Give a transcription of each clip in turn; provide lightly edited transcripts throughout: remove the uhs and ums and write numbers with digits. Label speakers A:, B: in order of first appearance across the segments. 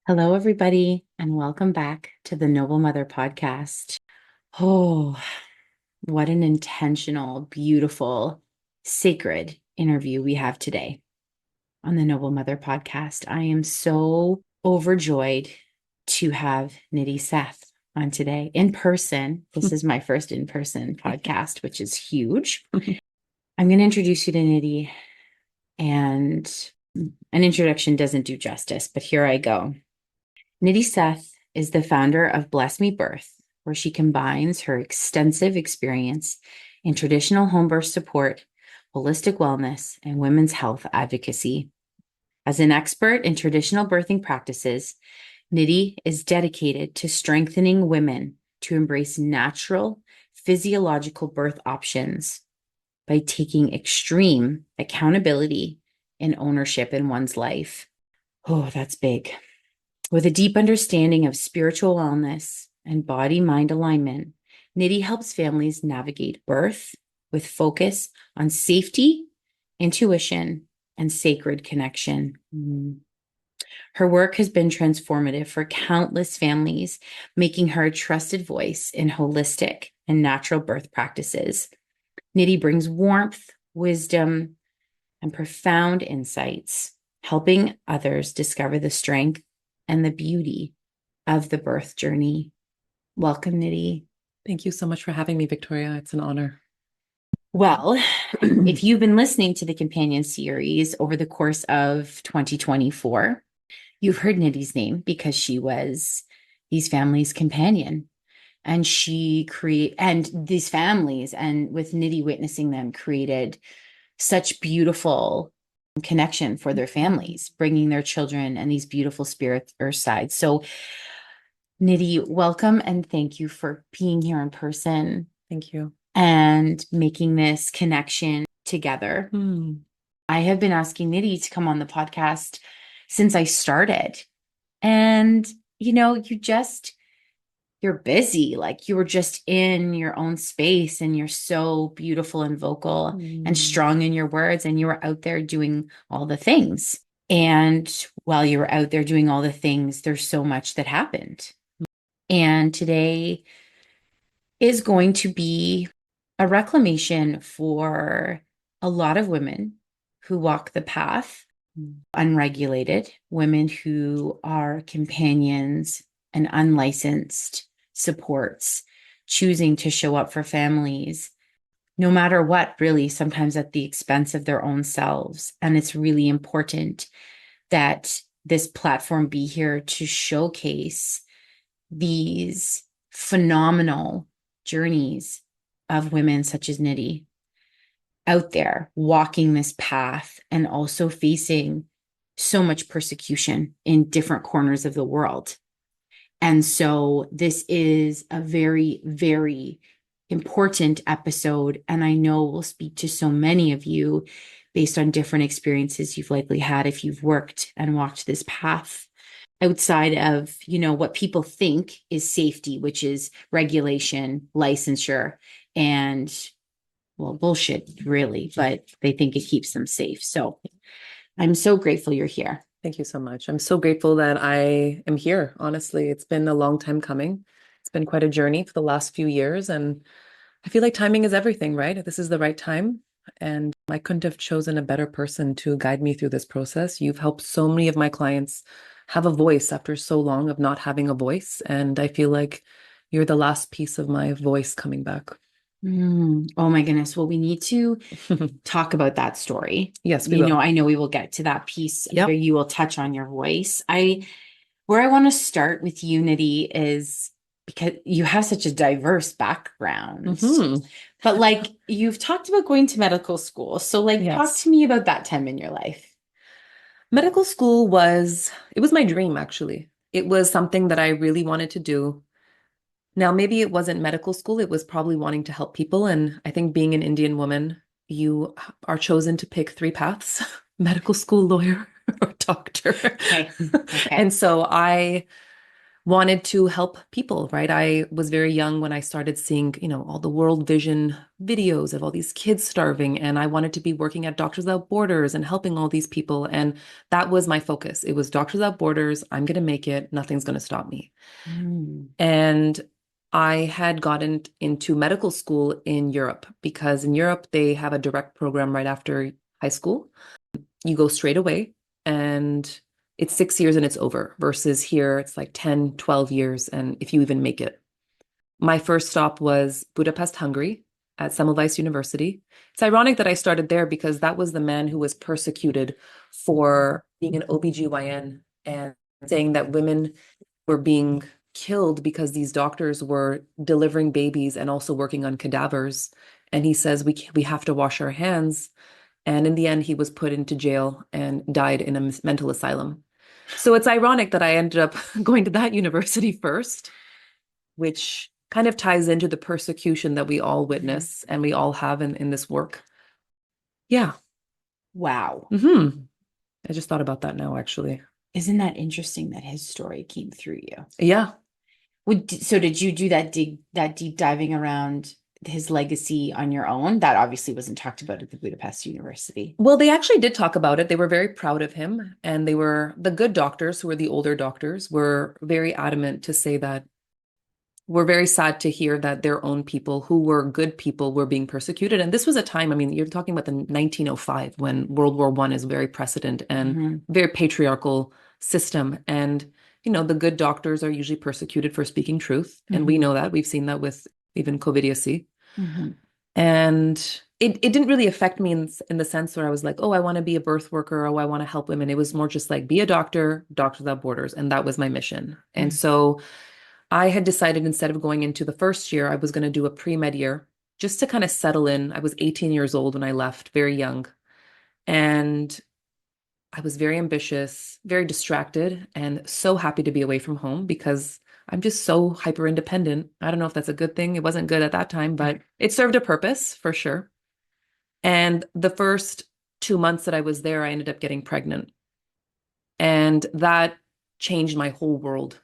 A: Hello, everybody, and welcome back to the Noble Mother podcast. Oh, what an intentional, beautiful, sacred interview we have today on the Noble Mother podcast. I am so overjoyed to have Nidhi Seth on today in person. This is my first in person podcast, which is huge. I'm going to introduce you to Nidhi, and an introduction doesn't do justice, but here I go. Nidhi Seth is the founder of Bless Me Birth, where she combines her extensive experience in traditional home birth support, holistic wellness, and women's health advocacy. As an expert in traditional birthing practices, Nidhi is dedicated to strengthening women to embrace natural, physiological birth options by taking extreme accountability and ownership in one's life. Oh, that's big. With a deep understanding of spiritual wellness and body-mind alignment, Nidhi helps families navigate birth with focus on safety, intuition, and sacred connection. Her work has been transformative for countless families, making her a trusted voice in holistic and natural birth practices. Nidhi brings warmth, wisdom, and profound insights, helping others discover the strength and the beauty of the birth journey. Welcome, Nidhi.
B: Thank you so much for having me, Victoria. It's an honor.
A: Well, if you've been listening to the companion series over the course of 2024, you've heard Nidhi's name because she was these families' companion. And these families, and with Nidhi witnessing them, created such beautiful connection for their families, bringing their children and these beautiful spirits earth sides. So, Nidhi, welcome and thank you for being here in person
B: Thank you.
A: and making this connection together.
B: Hmm.
A: I have been asking Nidhi to come on the podcast since I started. And, you're busy, like you were just in your own space and you're so beautiful and vocal and strong in your words, and you were out there doing all the things. And while you were out there doing all the things, there's so much that happened. And today is going to be a reclamation for a lot of women who walk the path unregulated, women who are companions and unlicensed supports, choosing to show up for families, no matter what, really, sometimes at the expense of their own selves. And it's really important that this platform be here to showcase these phenomenal journeys of women such as Nidhi out there walking this path and also facing so much persecution in different corners of the world. And so this is a very, very important episode. And I know will speak to so many of you based on different experiences you've likely had if you've worked and walked this path outside of, what people think is safety, which is regulation, licensure, and well, bullshit, really, but they think it keeps them safe. So I'm so grateful you're here.
B: Thank you so much. I'm so grateful that I am here. Honestly, it's been a long time coming. It's been quite a journey for the last few years. And I feel like timing is everything, right? This is the right time. And I couldn't have chosen a better person to guide me through this process. You've helped so many of my clients have a voice after so long of not having a voice. And I feel like you're the last piece of my voice coming back.
A: Oh my goodness. Well, we need to talk about that story.
B: Yes, we will.
A: I know we will get to that piece
B: Yep.
A: where you will touch on your voice. Where I want to start with you, Nidhi, is because you have such a diverse background. But like you've talked about going to medical school. So talk
B: Yes.
A: to me about that time in your life.
B: Medical school it was my dream, actually. It was something that I really wanted to do. Now, maybe it wasn't medical school, it was probably wanting to help people. And I think being an Indian woman, you are chosen to pick three paths: medical school, lawyer, or doctor.
A: Okay.
B: And so I wanted to help people, right? I was very young when I started seeing, all the World Vision videos of all these kids starving, and I wanted to be working at Doctors Without Borders and helping all these people. And that was my focus. It was Doctors Without Borders. I'm going to make it. Nothing's going to stop me.
A: Mm.
B: And I had gotten into medical school in Europe because in Europe, they have a direct program right after high school. You go straight away and it's 6 years and it's over versus here it's like 10, 12 years. And if you even make it, my first stop was Budapest, Hungary at Semmelweis University. It's ironic that I started there because that was the man who was persecuted for being an OBGYN and saying that women were being killed because these doctors were delivering babies and also working on cadavers. And he says we have to wash our hands. And in the end, he was put into jail and died in a mental asylum. So it's ironic that I ended up going to that university first, which kind of ties into the persecution that we all
A: Mhm.
B: witness and we all have in this work. Yeah.
A: Wow.
B: I just thought about that now, actually.
A: Isn't that interesting that his story came through you?
B: Yeah.
A: So did you do that deep diving around his legacy on your own? That obviously wasn't talked about at the Budapest University.
B: Well, they actually did talk about it. They were very proud of him. And they were the good doctors, who were the older doctors, were very adamant to say that we're very sad to hear that their own people who were good people were being persecuted. And this was a time, I mean, you're talking about the 1905 when World War I is very precedent and
A: Hmm.
B: very patriarchal system. And, the good doctors are usually persecuted for speaking truth. And we
A: Hmm.
B: know that. We've seen that with even COVIDiocy.
A: Hmm.
B: And it didn't really affect me in the sense where I was like, oh, I want to be a birth worker. Oh, I want to help women. It was more just like, be a doctor, Doctors Without Borders. And that was my mission. And so I had decided instead of going into the first year, I was going to do a pre-med year just to kind of settle in. I was 18 years old when I left, very young. And I was very ambitious, very distracted, and so happy to be away from home because I'm just so hyper independent. I don't know if that's a good thing. It wasn't good at that time, but it served a purpose for sure. And the first 2 months that I was there, I ended up getting pregnant. And that changed my whole world.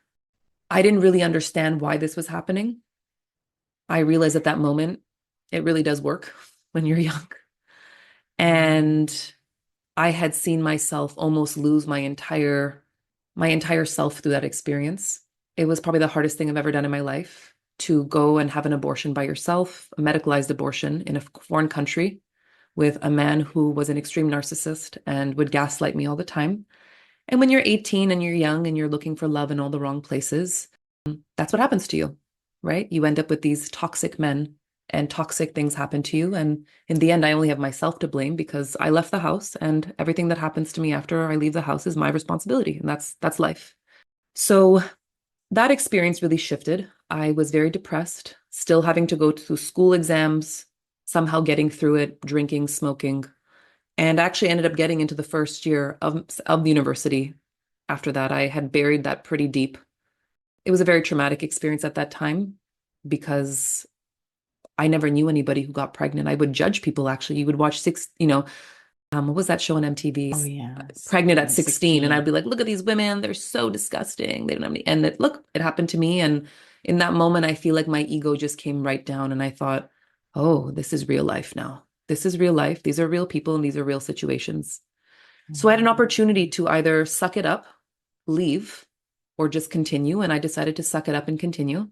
B: I didn't really understand why this was happening. I realized at that moment, it really does work when you're young. And I had seen myself almost lose my entire self through that experience. It was probably the hardest thing I've ever done in my life to go and have an abortion by yourself, a medicalized abortion in a foreign country with a man who was an extreme narcissist and would gaslight me all the time. And when you're 18 and you're young and you're looking for love in all the wrong places, that's what happens to you, right? You end up with these toxic men and toxic things happen to you. And in the end, I only have myself to blame because I left the house and everything that happens to me after I leave the house is my responsibility. And that's life. So that experience really shifted. I was very depressed, still having to go to school exams, somehow getting through it, drinking, smoking, and I actually ended up getting into the first year of the university. After that, I had buried that pretty deep. It was a very traumatic experience at that time because I never knew anybody who got pregnant. I would judge people actually. You would watch what was that show on MTV?
A: Oh yes.
B: Pregnant at
A: Pregnant at
B: 16. And I'd
A: 16.
B: be like, look at these women. They're so disgusting. They don't have any. And look, it happened to me. And in that moment, I feel like my ego just came right down. And I thought, oh, this is real life now. This is real life. These are real people and these are real situations. So I had an
A: Mhm.
B: opportunity to either suck it up, leave, or just continue. And I decided to suck it up and continue.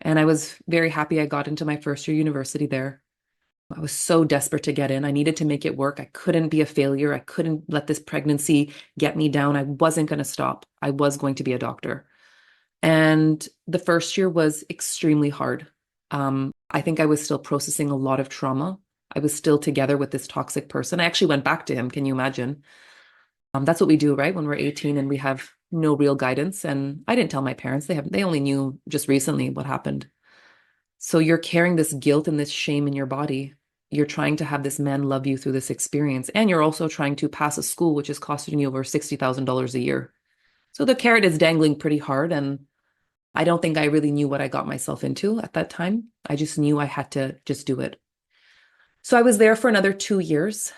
B: And I was very happy I got into my first year university there. I was so desperate to get in. I needed to make it work. I couldn't be a failure. I couldn't let this pregnancy get me down. I wasn't going to stop. I was going to be a doctor. And the first year was extremely hard. I think I was still processing a lot of trauma. I was still together with this toxic person. I actually went back to him. Can you imagine? That's what we do, right? When we're 18 and we have no real guidance. And I didn't tell my parents. They only knew just recently what happened. So you're carrying this guilt and this shame in your body. You're trying to have this man love you through this experience. And you're also trying to pass a school, which is costing you over $60,000 a year. So the carrot is dangling pretty hard. And I don't think I really knew what I got myself into at that time. I just knew I had to just do it. So I was there for another 2 years.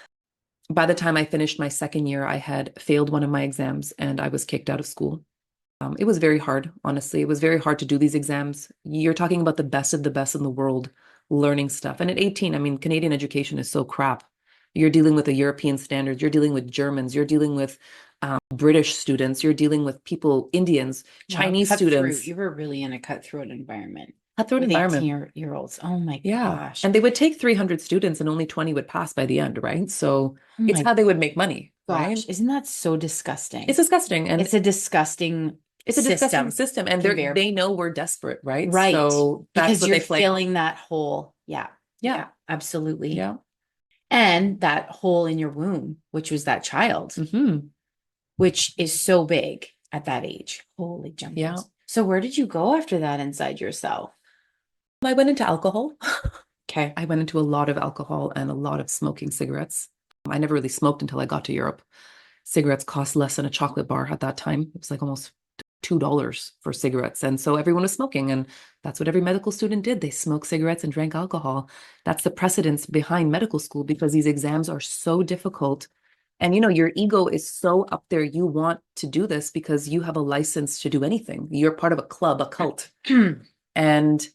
B: By the time I finished my second year, I had failed one of my exams and I was kicked out of school. It was very hard, honestly. It was very hard to do these exams. You're talking about the best of the best in the world learning stuff. And at 18, I mean, Canadian education is so crap. You're dealing with the European standards, you're dealing with Germans, you're dealing with British students, you're dealing with people, Indians,
A: Wow,
B: Chinese
A: cutthroat.
B: students,
A: You were really in a cutthroat environment
B: cutthroat
A: with
B: environment.
A: 18-year olds. Oh my
B: Yeah.
A: gosh.
B: And they would take 300 students and only 20 would pass by the end, right? So
A: Oh
B: it's
A: my
B: how they would make money, right?
A: gosh. Isn't that so
B: It's
A: disgusting?
B: disgusting. And
A: It's a disgusting
B: it's a disgusting
A: system,
B: system. And
A: conveyor.
B: they know we're desperate, right?
A: Right.
B: So that's
A: Because
B: what
A: you're
B: they like.
A: filling that hole. Yeah.
B: Yeah.
A: Yeah, absolutely.
B: Yeah.
A: And that hole in your womb, which was that child,
B: Hmm.
A: which is so big at that age. Holy
B: Yeah.
A: jumpers. So where did you go after that inside yourself?
B: I went into alcohol.
A: Okay.
B: I went into a lot of alcohol and a lot of smoking cigarettes. I never really smoked until I got to Europe. Cigarettes cost less than a chocolate bar at that time. It was like almost $2 for cigarettes. And so everyone was smoking. And that's what every medical student did. They smoked cigarettes and drank alcohol. That's the precedence behind medical school because these exams are so difficult. And your ego is so up there. You want to do this because you have a license to do anything. You're part of a club, a cult. And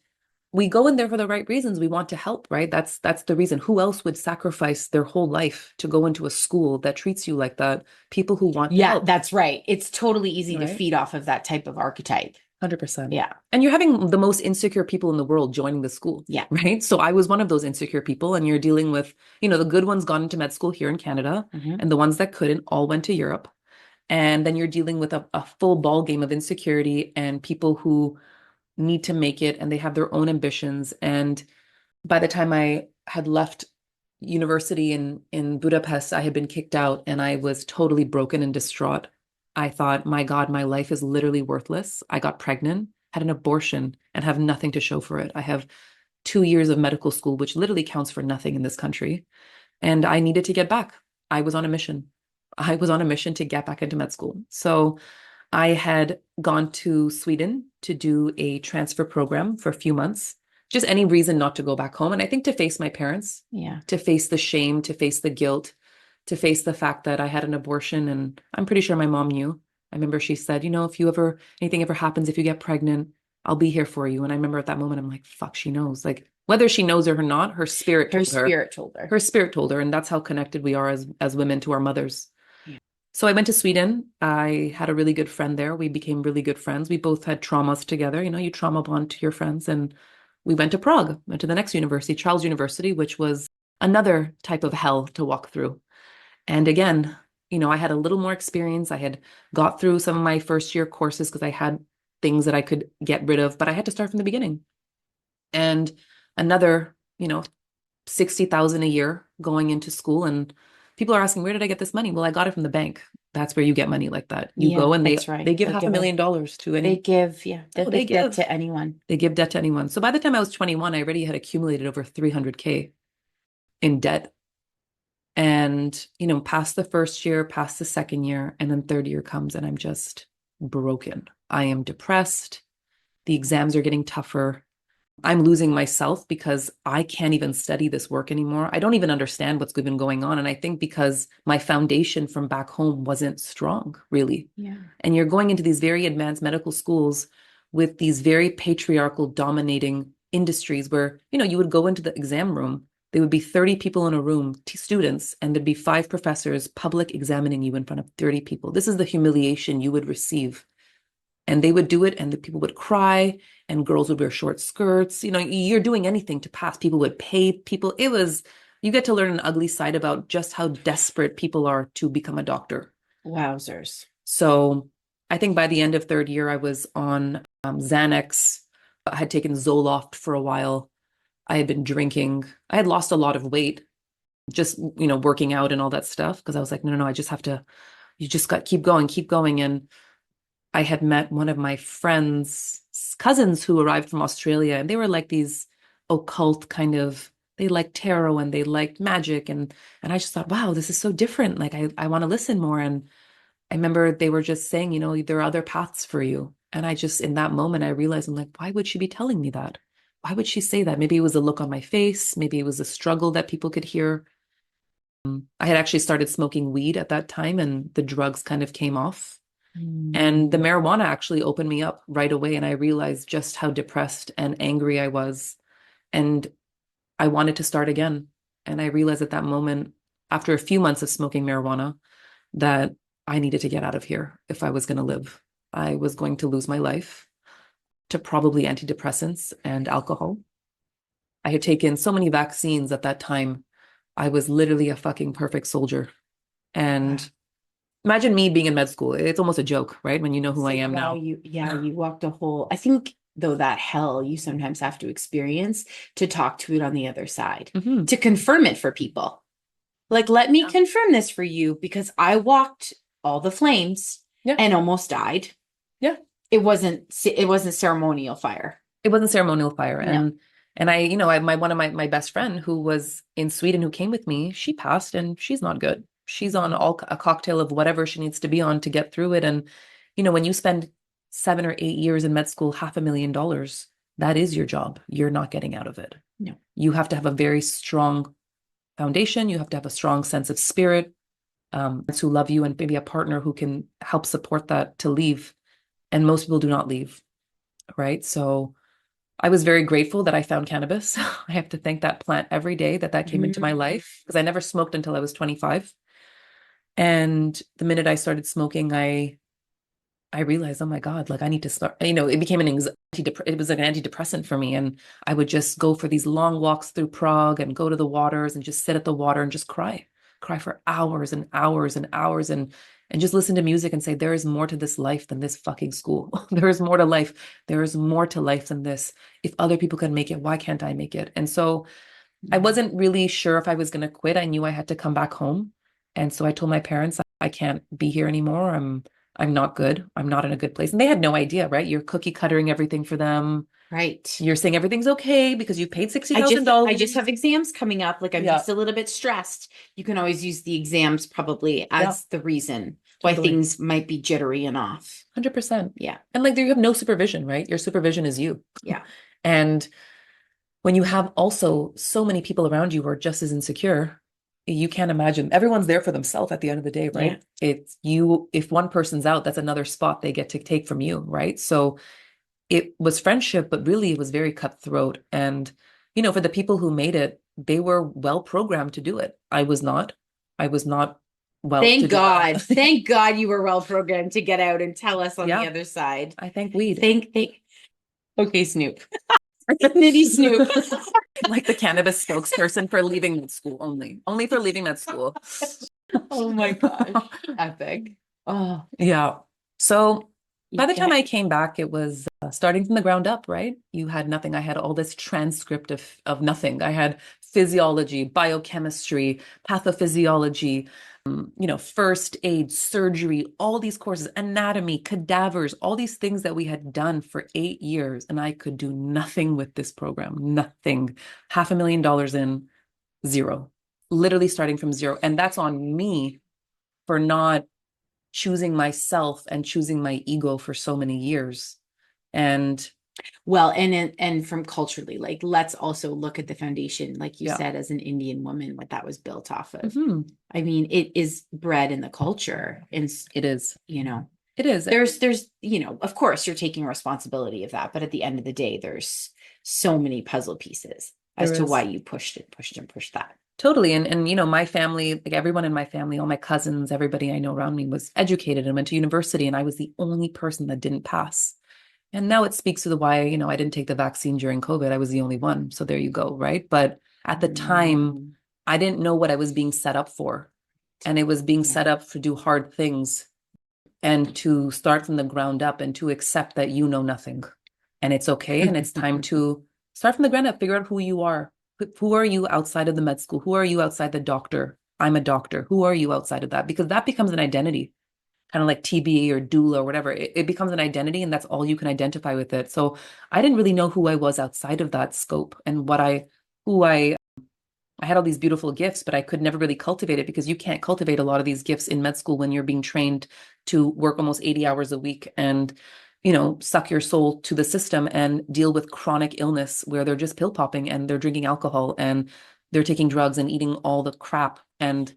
B: we go in there for the right reasons. We want to help, right? That's the reason. Who else would sacrifice their whole life to go into a school that treats you like that? People who want to
A: Yeah,
B: help,
A: that's right. It's totally easy to
B: right?
A: feed off of that type of archetype.
B: 100%.
A: Yeah.
B: And you're having the most insecure people in the world joining the school,
A: Yeah.
B: right? So I was one of those insecure people, and you're dealing with, the good ones got into med school here in Canada, and the ones that couldn't all went to Europe. And then you're dealing with a full ball game of insecurity and people who need to make it and they have their own ambitions. And by the time I had left university in Budapest, I had been kicked out and I was totally broken and distraught. I thought, my God, my life is literally worthless. I got pregnant, had an abortion, and have nothing to show for it. I have 2 years of medical school, which literally counts for nothing in this country. And I needed to get back. I was on a mission. I was on a mission to get back into med school. So I had gone to Sweden to do a transfer program for a few months, just any reason not to go back home. And I think to face my parents,
A: Yeah.
B: to face the shame, to face the guilt, to face the fact that I had an abortion. And I'm pretty sure my mom knew. I remember she said, if anything ever happens, if you get pregnant, I'll be here for you. And I remember at that moment, I'm like, fuck, she knows. Like, whether she knows it or not, her spirit
A: Her
B: told her.
A: spirit told her.
B: Her spirit told her. And that's how connected we are as women to our mothers.
A: Yeah.
B: So I went to Sweden. I had a really good friend there. We became really good friends. We both had traumas together. You trauma bond to your friends. And we went to Prague, went to the next university, Charles University, which was another type of hell to walk through. And again, I had a little more experience. I had got through some of my first year courses because I had things that I could get rid of, but I had to start from the beginning. And another, 60,000 a year going into school. And people are asking, where did I get this money? Well, I got it from the bank. That's where you get money like that. You go and
A: that's right.
B: they give
A: They'll
B: half
A: give
B: $1,000,000 to any.
A: They give, yeah.
B: Oh,
A: They give to anyone.
B: They give debt to anyone. So by the time I was 21, I already had accumulated over 300K in debt. And, past the first year, past the second year, and then third year comes and I'm just broken. I am depressed. The exams are getting tougher. I'm losing myself because I can't even study this work anymore. I don't even understand what's been going on. And I think because my foundation from back home wasn't strong, really.
A: Yeah.
B: And you're going into these very advanced medical schools with these very patriarchal dominating industries where, you would go into the exam room, there would be 30 people in a room, students, and there'd be 5 professors public examining you in front of 30 people. This is the humiliation you would receive. And they would do it and the people would cry and girls would wear short skirts. You're doing anything to pass. People would pay people. You get to learn an ugly side about just how desperate people are to become a doctor.
A: Wowzers.
B: So I think by the end of third year, I was on Xanax. I had taken Zoloft for a while. I had been drinking. I had lost a lot of weight, just, working out and all that stuff. Because I was like, no, you just got keep going. And I had met one of my friends' cousins who arrived from Australia, and they were like these occult they liked tarot and they liked magic. And I just thought, wow, this is so different. Like, I want to listen more. And I remember they were just saying, there are other paths for you. And in that moment, I realized, I'm like, why would she be telling me that? Why would she say that? Maybe it was a look on my face. Maybe it was a struggle that people could hear. I had actually started smoking weed at that time and the drugs kind of came off. And the
A: Mm.
B: marijuana actually opened me up right away. And I realized just how depressed and angry I was. And I wanted to start again. And I realized at that moment, after a few months of smoking marijuana, that I needed to get out of here if I was going to live. I was going to lose my life to probably antidepressants and alcohol. I had taken so many vaccines at that time. I was literally a fucking perfect soldier. And imagine me being in med school. It's almost a joke, right? When you know who I
A: So,
B: am
A: wow,
B: now.
A: you walked a whole, I think though that hell you sometimes have to experience to talk to it on the other side,
B: Hmm.
A: to confirm it for people. Like, let me
B: Yeah.
A: confirm this for you because I walked all the flames
B: Yeah.
A: and almost died.
B: Yeah.
A: It wasn't ceremonial fire.
B: It wasn't ceremonial fire.
A: No.
B: And I, you know, I my one of my best friend who was in Sweden who came with me, she passed and she's not good. She's on a cocktail of whatever she needs to be on to get through it. And, you know, when you spend 7 or 8 years in med school, $500,000, that is your job. You're not getting out of it.
A: No.
B: You have to have a very strong foundation. You have to have a strong sense of spirit, who love you, and maybe a partner who can help support that to leave. And most people do not leave, right? So I was very grateful that I found cannabis. I have to thank that plant every day that came into my life because I never smoked until I was 25. And the minute I started smoking, I realized, oh my God, like I need to start, you know, it became it was like an antidepressant for me. And I would just go for these long walks through Prague and go to the waters and just sit at the water and just cry for hours and hours and hours and just listen to music and say, there is more to this life than this fucking school. There is more to life. There is more to life than this. If other people can make it, why can't I make it? And so I wasn't really sure if I was going to quit. I knew I had to come back home. And so I told my parents, I can't be here anymore. I'm not good. I'm not in a good place. And they had no idea, right? You're cookie cuttering everything for them.
A: Right.
B: You're saying everything's okay because you paid
A: I just I
B: $60,000.
A: just have exams coming up. Like I'm
B: Yeah.
A: just a little bit stressed. You can always use the exams probably
B: Yeah,
A: as the reason why
B: totally.
A: things might be jittery and off.
B: 100%.
A: Yeah.
B: And like you have no supervision, right? Your supervision is you.
A: Yeah.
B: And when you have also so many people around you who are just as insecure, you can't imagine. Everyone's there for themselves at the end of the day,
A: Yeah.
B: right? It's you, if one person's out, that's another spot they get to take from you, right? So it was friendship, but really it was very cutthroat. And, you know, for the people who made it, they were well programmed to do it. I was not. I was not well to
A: Thank
B: do that.
A: God. Thank God you were well programmed to get out and tell us on the
B: Yeah,
A: other side.
B: I thank weed.
A: Thank. Okay, Snoop. Nitty Snoop.
B: Like the cannabis spokesperson for leaving med school only for leaving med school.
A: Oh my gosh. Epic. Oh,
B: Yeah. So by
A: you
B: the time
A: get
B: I came back, it was starting from the ground up, right? You had nothing. I had all this transcript of nothing. I had physiology, biochemistry, pathophysiology, you know, first aid, surgery, all these courses, anatomy, cadavers, all these things that we had done for 8 years. And I could do nothing with this program, nothing. $500,000 in, zero, literally starting from zero. And that's on me for not choosing myself and choosing my ego for so many years. And
A: well, and from culturally, like let's also look at the foundation, like you
B: yeah.
A: said, as an Indian woman, what that was built off of.
B: Mm-hmm.
A: I mean, it is bred in the culture, and
B: It is.
A: you know,
B: It is.
A: there's you know, of course, you're taking responsibility of that, but at the end of the day, there's so many puzzle pieces as
B: There
A: to why
B: is.
A: you pushed it, pushed and pushed that.
B: Totally. And you know, my family, like everyone in my family, all my cousins, everybody I know around me was educated and went to university, and I was the only person that didn't pass. And now it speaks to the why, you know, I didn't take the vaccine during COVID. I was the only one. So there you go, right? But at the time,
A: Mm,
B: I didn't know what I was being set up for. And it was being
A: yeah.
B: set up to do hard things and to start from the ground up and to accept that you know nothing. And it's okay. And it's time to start from the ground up, figure out who you are. Who are you outside of the med school? Who are you outside the doctor? I'm a doctor. Who are you outside of that? Because that becomes an identity, kind of like TB or doula or whatever. It becomes an identity, and that's all you can identify with it. So I didn't really know who I was outside of that scope and who I had all these beautiful gifts, but I could never really cultivate it because you can't cultivate a lot of these gifts in med school when you're being trained to work almost 80 hours a week and, you know, suck your soul to the system and deal with chronic illness where they're just pill popping and they're drinking alcohol and they're taking drugs and eating all the crap. And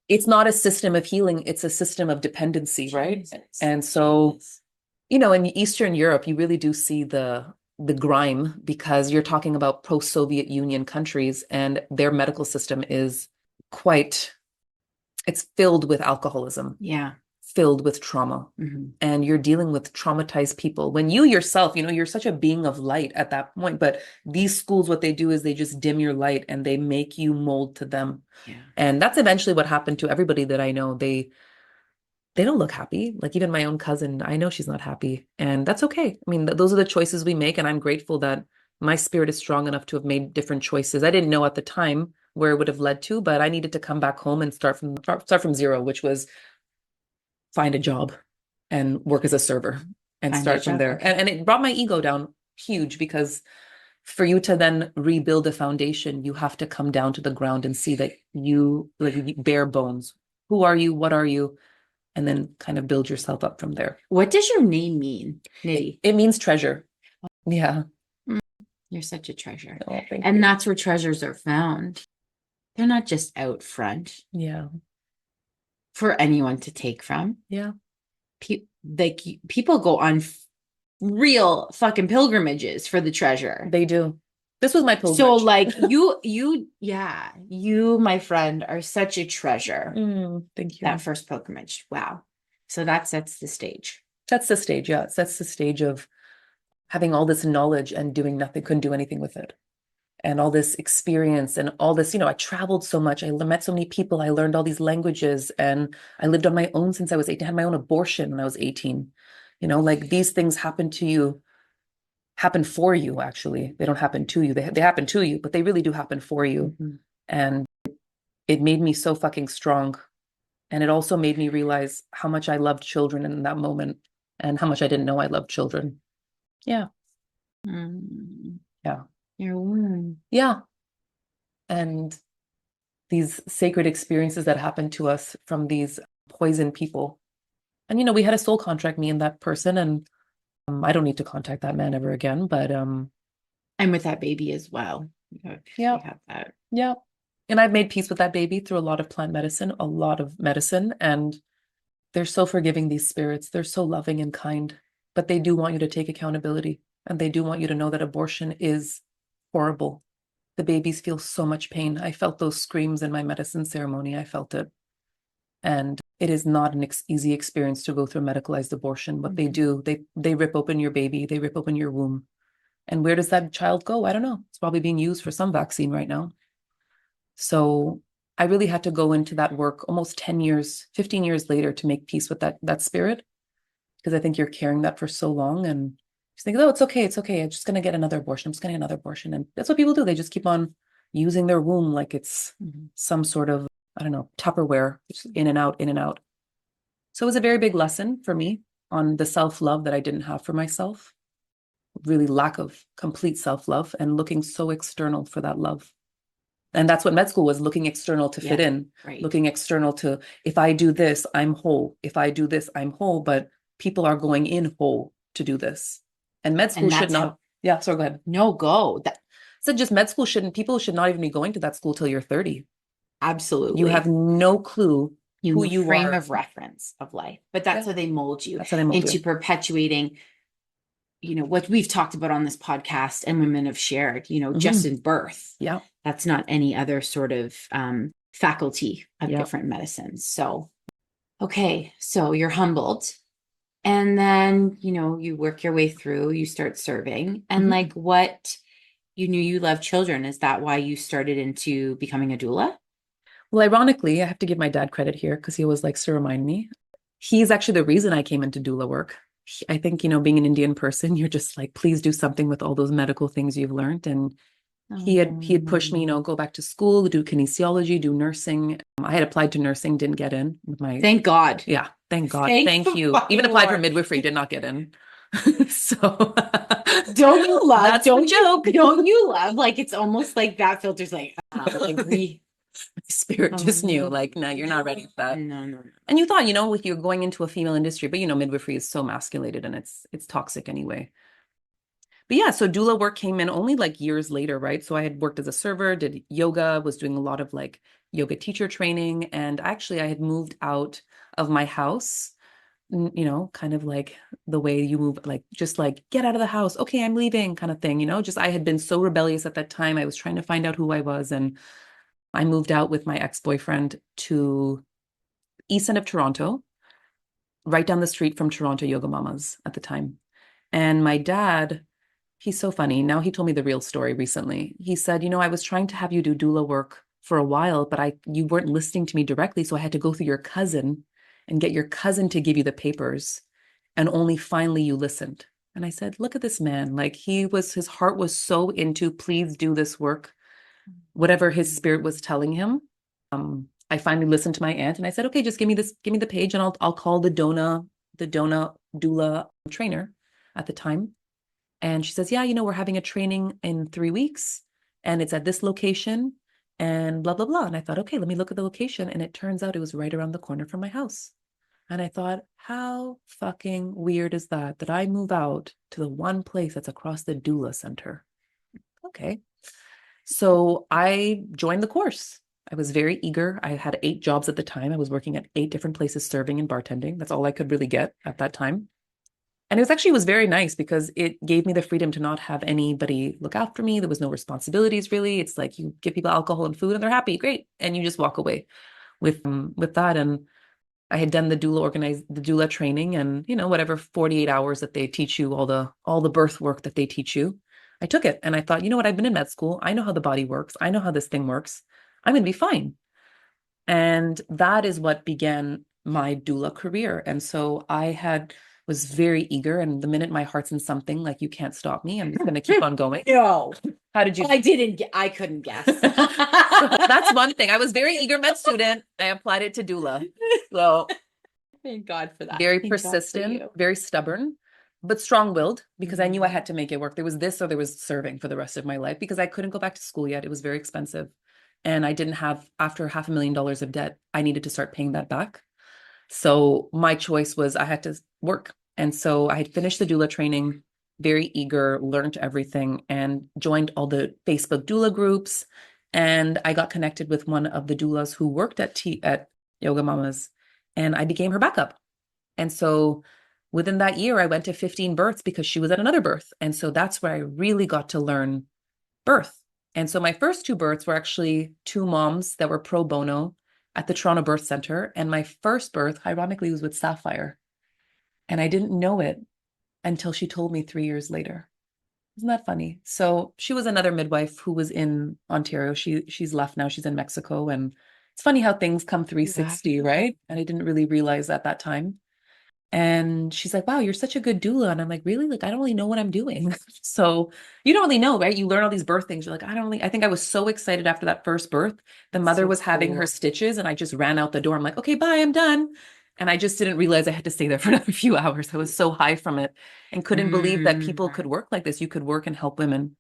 B: it's not a system of healing, it's a system of dependency, right? And so, in Eastern Europe, you really do see the grime because you're talking about post-Soviet Union countries and their medical system is quite, it's filled with alcoholism.
A: Yeah.
B: Filled with trauma. And you're dealing with traumatized people when you yourself, you're such a being of light at that point. But these schools, what they do is they just dim your light and they make you mold to them.
A: Yeah.
B: And that's eventually what happened to everybody that I know. They don't look happy. Like even my own cousin, I know she's not happy. And that's okay. I mean, those are the choices we make. And I'm grateful that my spirit is strong enough to have made different choices. I didn't know at the time where it would have led to, but I needed to come back home and start from zero, which was find a job and work as a server and
A: Find a
B: start from
A: job,
B: there.
A: okay.
B: And it brought my ego down huge because for you to then rebuild a foundation, you have to come down to the ground and see that you like bare bones. Who are you? What are you? And then kind of build yourself up from there.
A: What does your name mean, Nidhi?
B: It means treasure. Yeah.
A: You're such a treasure.
B: Oh, thank
A: And
B: you.
A: that's where treasures are found. They're not just out front
B: Yeah.
A: for anyone to take from.
B: Yeah.
A: People go on real fucking pilgrimages for the treasure.
B: They do. This was my pilgrimage.
A: So like you, my friend, are such a treasure.
B: Thank you.
A: That first pilgrimage. Wow. So that sets the stage.
B: That's the stage. Yeah. It sets the stage of having all this knowledge and doing nothing, couldn't do anything with it. And all this experience and all this, I traveled so much. I met so many people. I learned all these languages and I lived on my own since I was 18. I had my own abortion when I was 18. Like these things happen to you, happen for you, actually. They don't happen to you. They happen to you, but they really do happen for you. And it made me so fucking strong. And it also made me realize how much I loved children in that moment and how much I didn't know I loved children. Yeah. Yeah.
A: Your womb.
B: Yeah. And these sacred experiences that happen to us from these poison people. And, we had a soul contract, me and that person. And I don't need to contact that man ever again. But
A: and with that baby as well.
B: Yeah.
A: You have that.
B: Yeah. And I've made peace with that baby through a lot of plant medicine, a lot of medicine. And they're so forgiving, these spirits. They're so loving and kind. But they do want you to take accountability. And they do want you to know that abortion is horrible. The babies feel so much pain. I felt those screams in my medicine ceremony. I felt it. And it is not an easy experience to go through medicalized abortion. What they do, they rip open your baby, they rip open your womb. And where does that child go? I don't know. It's probably being used for some vaccine right now. So I really had to go into that work almost 10 years, 15 years later to make peace with that spirit. Because I think you're carrying that for so long and just think, oh, it's okay. It's okay. I'm just going to get another abortion. I'm just going to get another abortion. And that's what people do. They just keep on using their womb like it's some sort of, I don't know, Tupperware, in and out, in and out. So it was a very big lesson for me on the self-love that I didn't have for myself. Really lack of complete self-love and looking so external for that love. And that's what med school was, looking external to fit in, looking external to, if I do this, I'm whole. If I do this, I'm whole. But people are going in whole to do this. And med school should not. Yeah, sorry, go ahead.
A: No, go.
B: So just med school people should not even be going to that school till you're 30.
A: Absolutely.
B: You have no clue who you
A: frame
B: are.
A: of reference of life. But that's how they mold you
B: That's how they mold
A: into
B: you.
A: Perpetuating, what we've talked about on this podcast and women have shared, just in birth.
B: Yeah.
A: That's not any other sort of faculty of different medicines. So, okay. So you're humbled. And then, you work your way through, you start serving. And like what, you knew you loved children. Is that why you started into becoming a doula?
B: Well, ironically, I have to give my dad credit here because he always likes to remind me. He's actually the reason I came into doula work. I think, being an Indian person, you're just like, please do something with all those medical things you've learned. And he had pushed me, go back to school, do kinesiology, do nursing. I had applied to nursing, didn't get in with my.
A: Thank God.
B: Yeah, thank God. Thank you. Even applied for midwifery, did not get in. So
A: don't you love?
B: That's
A: don't
B: the joke.
A: Don't you love? Like it's almost like that filter's like
B: spirit just knew, like, no, you're not ready for that.
A: No.
B: And you thought, with you're going into a female industry, but midwifery is so masculated and it's toxic anyway. But yeah, so doula work came in only like years later, right? So I had worked as a server, did yoga, was doing a lot of like yoga teacher training. And actually, I had moved out of my house, kind of like the way you move, like just like get out of the house. Okay, I'm leaving kind of thing, just I had been so rebellious at that time. I was trying to find out who I was. And I moved out with my ex-boyfriend to east end of Toronto, right down the street from Toronto Yoga Mamas at the time. And my dad, he's so funny. Now he told me the real story recently. He said, I was trying to have you do doula work for a while, but you weren't listening to me directly, so I had to go through your cousin and get your cousin to give you the papers, and only finally you listened. And I said, look at this man. Like his heart was so into, please do this work, whatever his spirit was telling him. I finally listened to my aunt and I said, okay, just give me the page and I'll call the Dona doula trainer at the time. And she says, yeah, we're having a training in 3 weeks and it's at this location and blah, blah, blah. And I thought, okay, let me look at the location. And it turns out it was right around the corner from my house. And I thought, how fucking weird is that, that I move out to the one place that's across the doula center? Okay. So I joined the course. I was very eager. I had 8 jobs at the time. I was working at 8 different places, serving and bartending. That's all I could really get at that time. And it was very nice because it gave me the freedom to not have anybody look after me. There was no responsibilities really. It's like you give people alcohol and food and they're happy, great, and you just walk away with that. And I had done the doula training, and whatever 48 hours that they teach you, all the birth work that they teach you. I took it and I thought, you know what? I've been in med school. I know how the body works. I know how this thing works. I'm going to be fine. And that is what began my doula career. And so was very eager. And the minute my heart's in something, like you can't stop me, I'm just going to keep on going.
A: No,
B: How did you?
A: I couldn't guess.
B: So that's one thing. I was very eager med student. I applied it to doula. So
A: Thank God for that.
B: very
A: Thank God for
B: persistent,
A: you.
B: very stubborn, but strong-willed because I knew I had to make it work. There was this or there was serving for the rest of my life because I couldn't go back to school yet. It was very expensive. And I didn't have, after $500,000 of debt, I needed to start paying that back. So my choice was I had to work. And so I had finished the doula training, very eager, learned everything, and joined all the Facebook doula groups. And I got connected with one of the doulas who worked at Yoga Mamas, and I became her backup. And so within that year, I went to 15 births because she was at another birth. And so that's where I really got to learn birth. And so my first 2 births were actually 2 moms that were pro bono at the Toronto Birth Center. And my first birth, ironically, was with Sapphire. And I didn't know it until she told me 3 years later. Isn't that funny? So she was another midwife who was in Ontario. She's left now. She's in Mexico. And it's funny how things come 360, right? And I didn't really realize at that time. And she's like, wow, you're such a good doula. And I'm like, really? Like, I don't really know what I'm doing. So you don't really know, right? You learn all these birth things. You're like, I think I was so excited after that first birth. The mother was having her stitches and I just ran out the door. I'm like, okay, bye, I'm done. And I just didn't realize I had to stay there for another few hours. I was so high from it and couldn't believe that people could work like this. You could work and help women.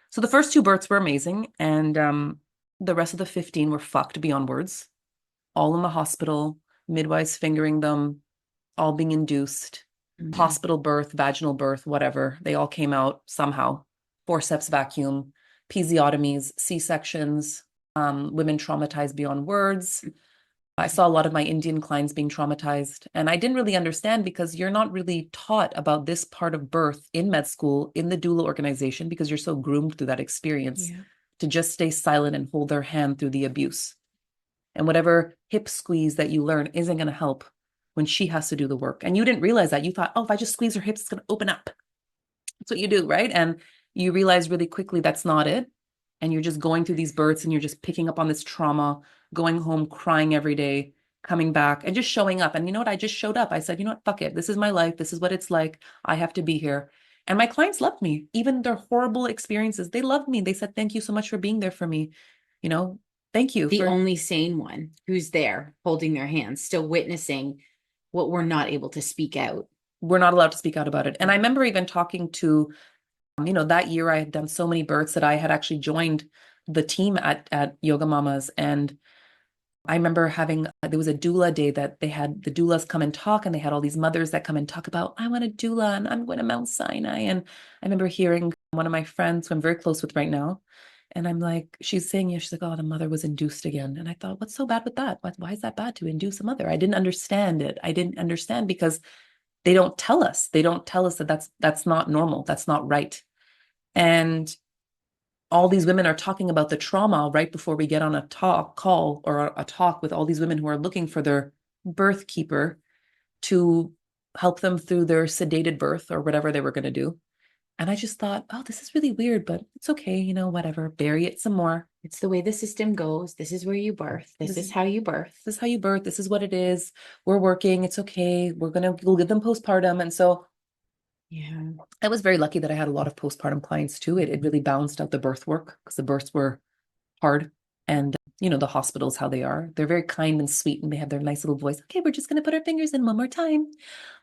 B: So the first 2 births were amazing. And the rest of the 15 were fucked beyond words, all in the hospital, midwives fingering them, all being induced, hospital birth, vaginal birth, whatever. They all came out somehow. Forceps vacuum, episiotomies, C-sections, women traumatized beyond words. I saw a lot of my Indian clients being traumatized, and I didn't really understand because you're not really taught about this part of birth in med school, in the doula organization, because you're so groomed through that experience to just stay silent and hold their hand through the abuse. And whatever hip squeeze that you learn isn't going to help when she has to do the work. And you didn't realize that. You thought, oh, if I just squeeze her hips, it's going to open up. That's what you do, right? And you realize really quickly that's not it. And you're just going through these births and you're just picking up on this trauma, going home, crying every day, coming back and just showing up. And you know what? I just showed up. I said, you know what? Fuck it. This is my life. This is what it's like. I have to be here. And my clients loved me. Even their horrible experiences, they loved me. They said, thank you so much for being there for me. Thank you.
A: The only sane one who's there holding their hands, still witnessing what we're not able to speak out.
B: We're not allowed to speak out about it. And I remember even talking to, that year I had done so many births that I had actually joined the team at Yoga Mamas. And I remember having, there was a doula day that they had the doulas come and talk, and they had all these mothers that come and talk about, I want a doula and I'm going to Mount Sinai. And I remember hearing one of my friends who I'm very close with right now. And I'm like, she's saying, yeah, she's like, oh, the mother was induced again. And I thought, what's so bad with that? Why is that bad to induce a mother? I didn't understand it. I didn't understand because they don't tell us. They don't tell us that that's not normal. That's not right. And all these women are talking about the trauma right before we get on a talk call or a talk with all these women who are looking for their birth keeper to help them through their sedated birth or whatever they were going to do. And I just thought, oh, this is really weird, but it's okay, whatever, bury it some more.
A: It's the way the system goes. This is where you birth. This is how you birth.
B: This is how you birth. This is what it is. We're working. It's okay. We'll give them postpartum. And so
A: yeah,
B: I was very lucky that I had a lot of postpartum clients too. It really balanced out the birth work because the births were hard. And the hospitals, how they are. They're very kind and sweet, and they have their nice little voice. Okay, we're just going to put our fingers in one more time.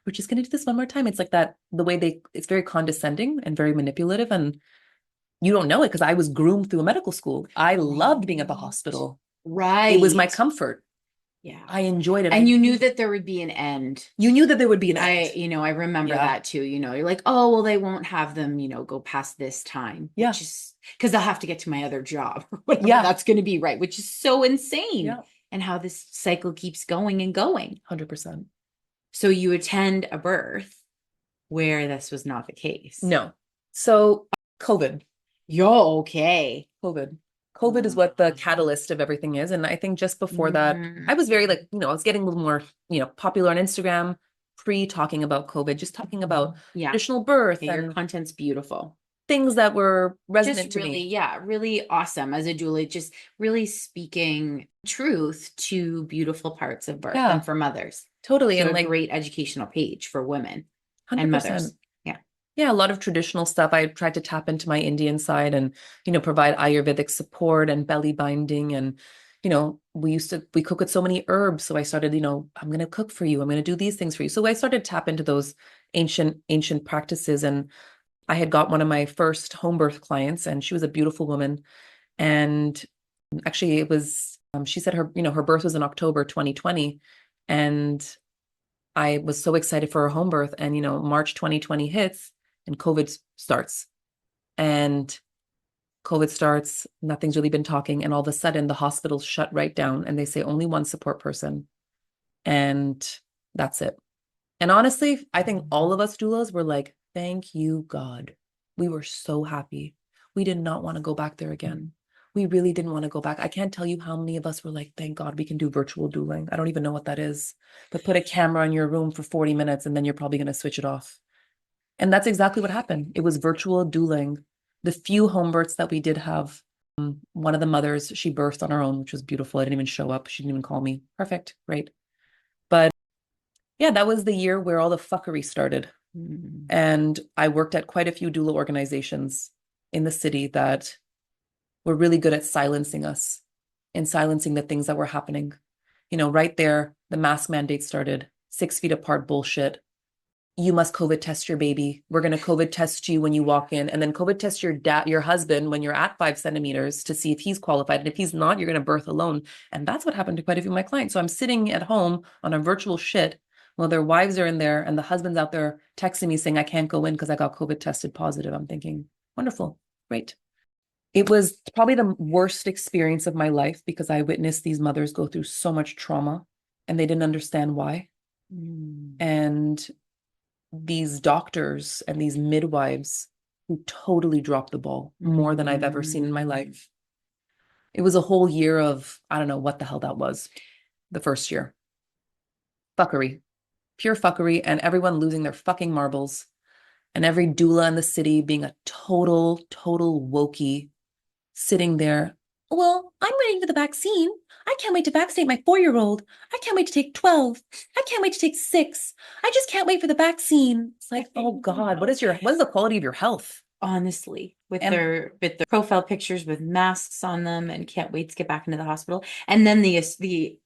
B: We're just going to do this one more time. It's like that, the way it's very condescending and very manipulative. And you don't know it because I was groomed through a medical school. I loved being at the hospital.
A: Right.
B: It was my comfort.
A: Yeah.
B: I enjoyed it.
A: And you knew that there would be an end.
B: You knew that there would be an end.
A: I remember that too. You're like, oh, well, they won't have them, go past this time.
B: Yeah.
A: Which is because they'll have to get to my other job. Yeah. That's going to be right, which is so insane. Yeah. And how this cycle keeps going and going.
B: 100%.
A: So you attend a birth where this was not the case.
B: No. So COVID.
A: Yo, okay.
B: COVID is what the catalyst of everything is. And I think just before that, I was very I was getting a little more, popular on Instagram, talking about COVID, just talking about traditional birth.
A: Yeah, your content's beautiful.
B: Things that were resonant to me.
A: Yeah, really awesome as a doula, just really speaking truth to beautiful parts of birth and for mothers.
B: Totally.
A: So and a great educational page for women 100%. And mothers.
B: Yeah, a lot of traditional stuff. I tried to tap into my Indian side and, provide Ayurvedic support and belly binding. And, we cook with so many herbs. So I started, I'm going to cook for you. I'm going to do these things for you. So I started to tap into those ancient practices. And I had got one of my first home birth clients, and she was a beautiful woman. And actually it was, she said her birth was in October 2020. And I was so excited for her home birth. And, March 2020 hits. And COVID starts, nothing's really been talking. And all of a sudden the hospitals shut right down, and they say only one support person. And that's it. And honestly, I think all of us doulas were like, thank you, God. We were so happy. We did not want to go back there again. We really didn't want to go back. I can't tell you how many of us were like, thank God we can do virtual douling. I don't even know what that is, but put a camera in your room for 40 minutes and then you're probably going to switch it off. And that's exactly what happened. It was virtual douling. The few home births that we did have, one of the mothers, she birthed on her own, which was beautiful. I didn't even show up. She didn't even call me. Perfect. Great. But yeah, that was the year where all the fuckery started. And I worked at quite a few doula organizations in the city that were really good at silencing us and silencing the things that were happening. Right there, the mask mandate started, 6 feet apart bullshit. You must COVID test your baby. We're going to COVID test you when you walk in, and then COVID test your husband when you're at 5 centimeters to see if he's qualified. And if he's not, you're going to birth alone. And that's what happened to quite a few of my clients. So I'm sitting at home on a virtual shit while their wives are in there and the husband's out there texting me saying, I can't go in because I got COVID tested positive. I'm thinking, wonderful, great. It was probably the worst experience of my life because I witnessed these mothers go through so much trauma and they didn't understand why. And these doctors and these midwives who totally dropped the ball more than I've ever seen in my life. It was a whole year of, I don't know what the hell that was. The first year. Fuckery. Pure fuckery, and everyone losing their fucking marbles. And every doula in the city being a total wokey, sitting there. Well, I'm waiting for the vaccine. I can't wait to vaccinate my 4-year-old. I can't wait to take 12. I can't wait to take 6. I just can't wait for the vaccine. It's like, oh God, what is the quality of your health?
A: Honestly, with their profile pictures with masks on them and can't wait to get back into the hospital. And then the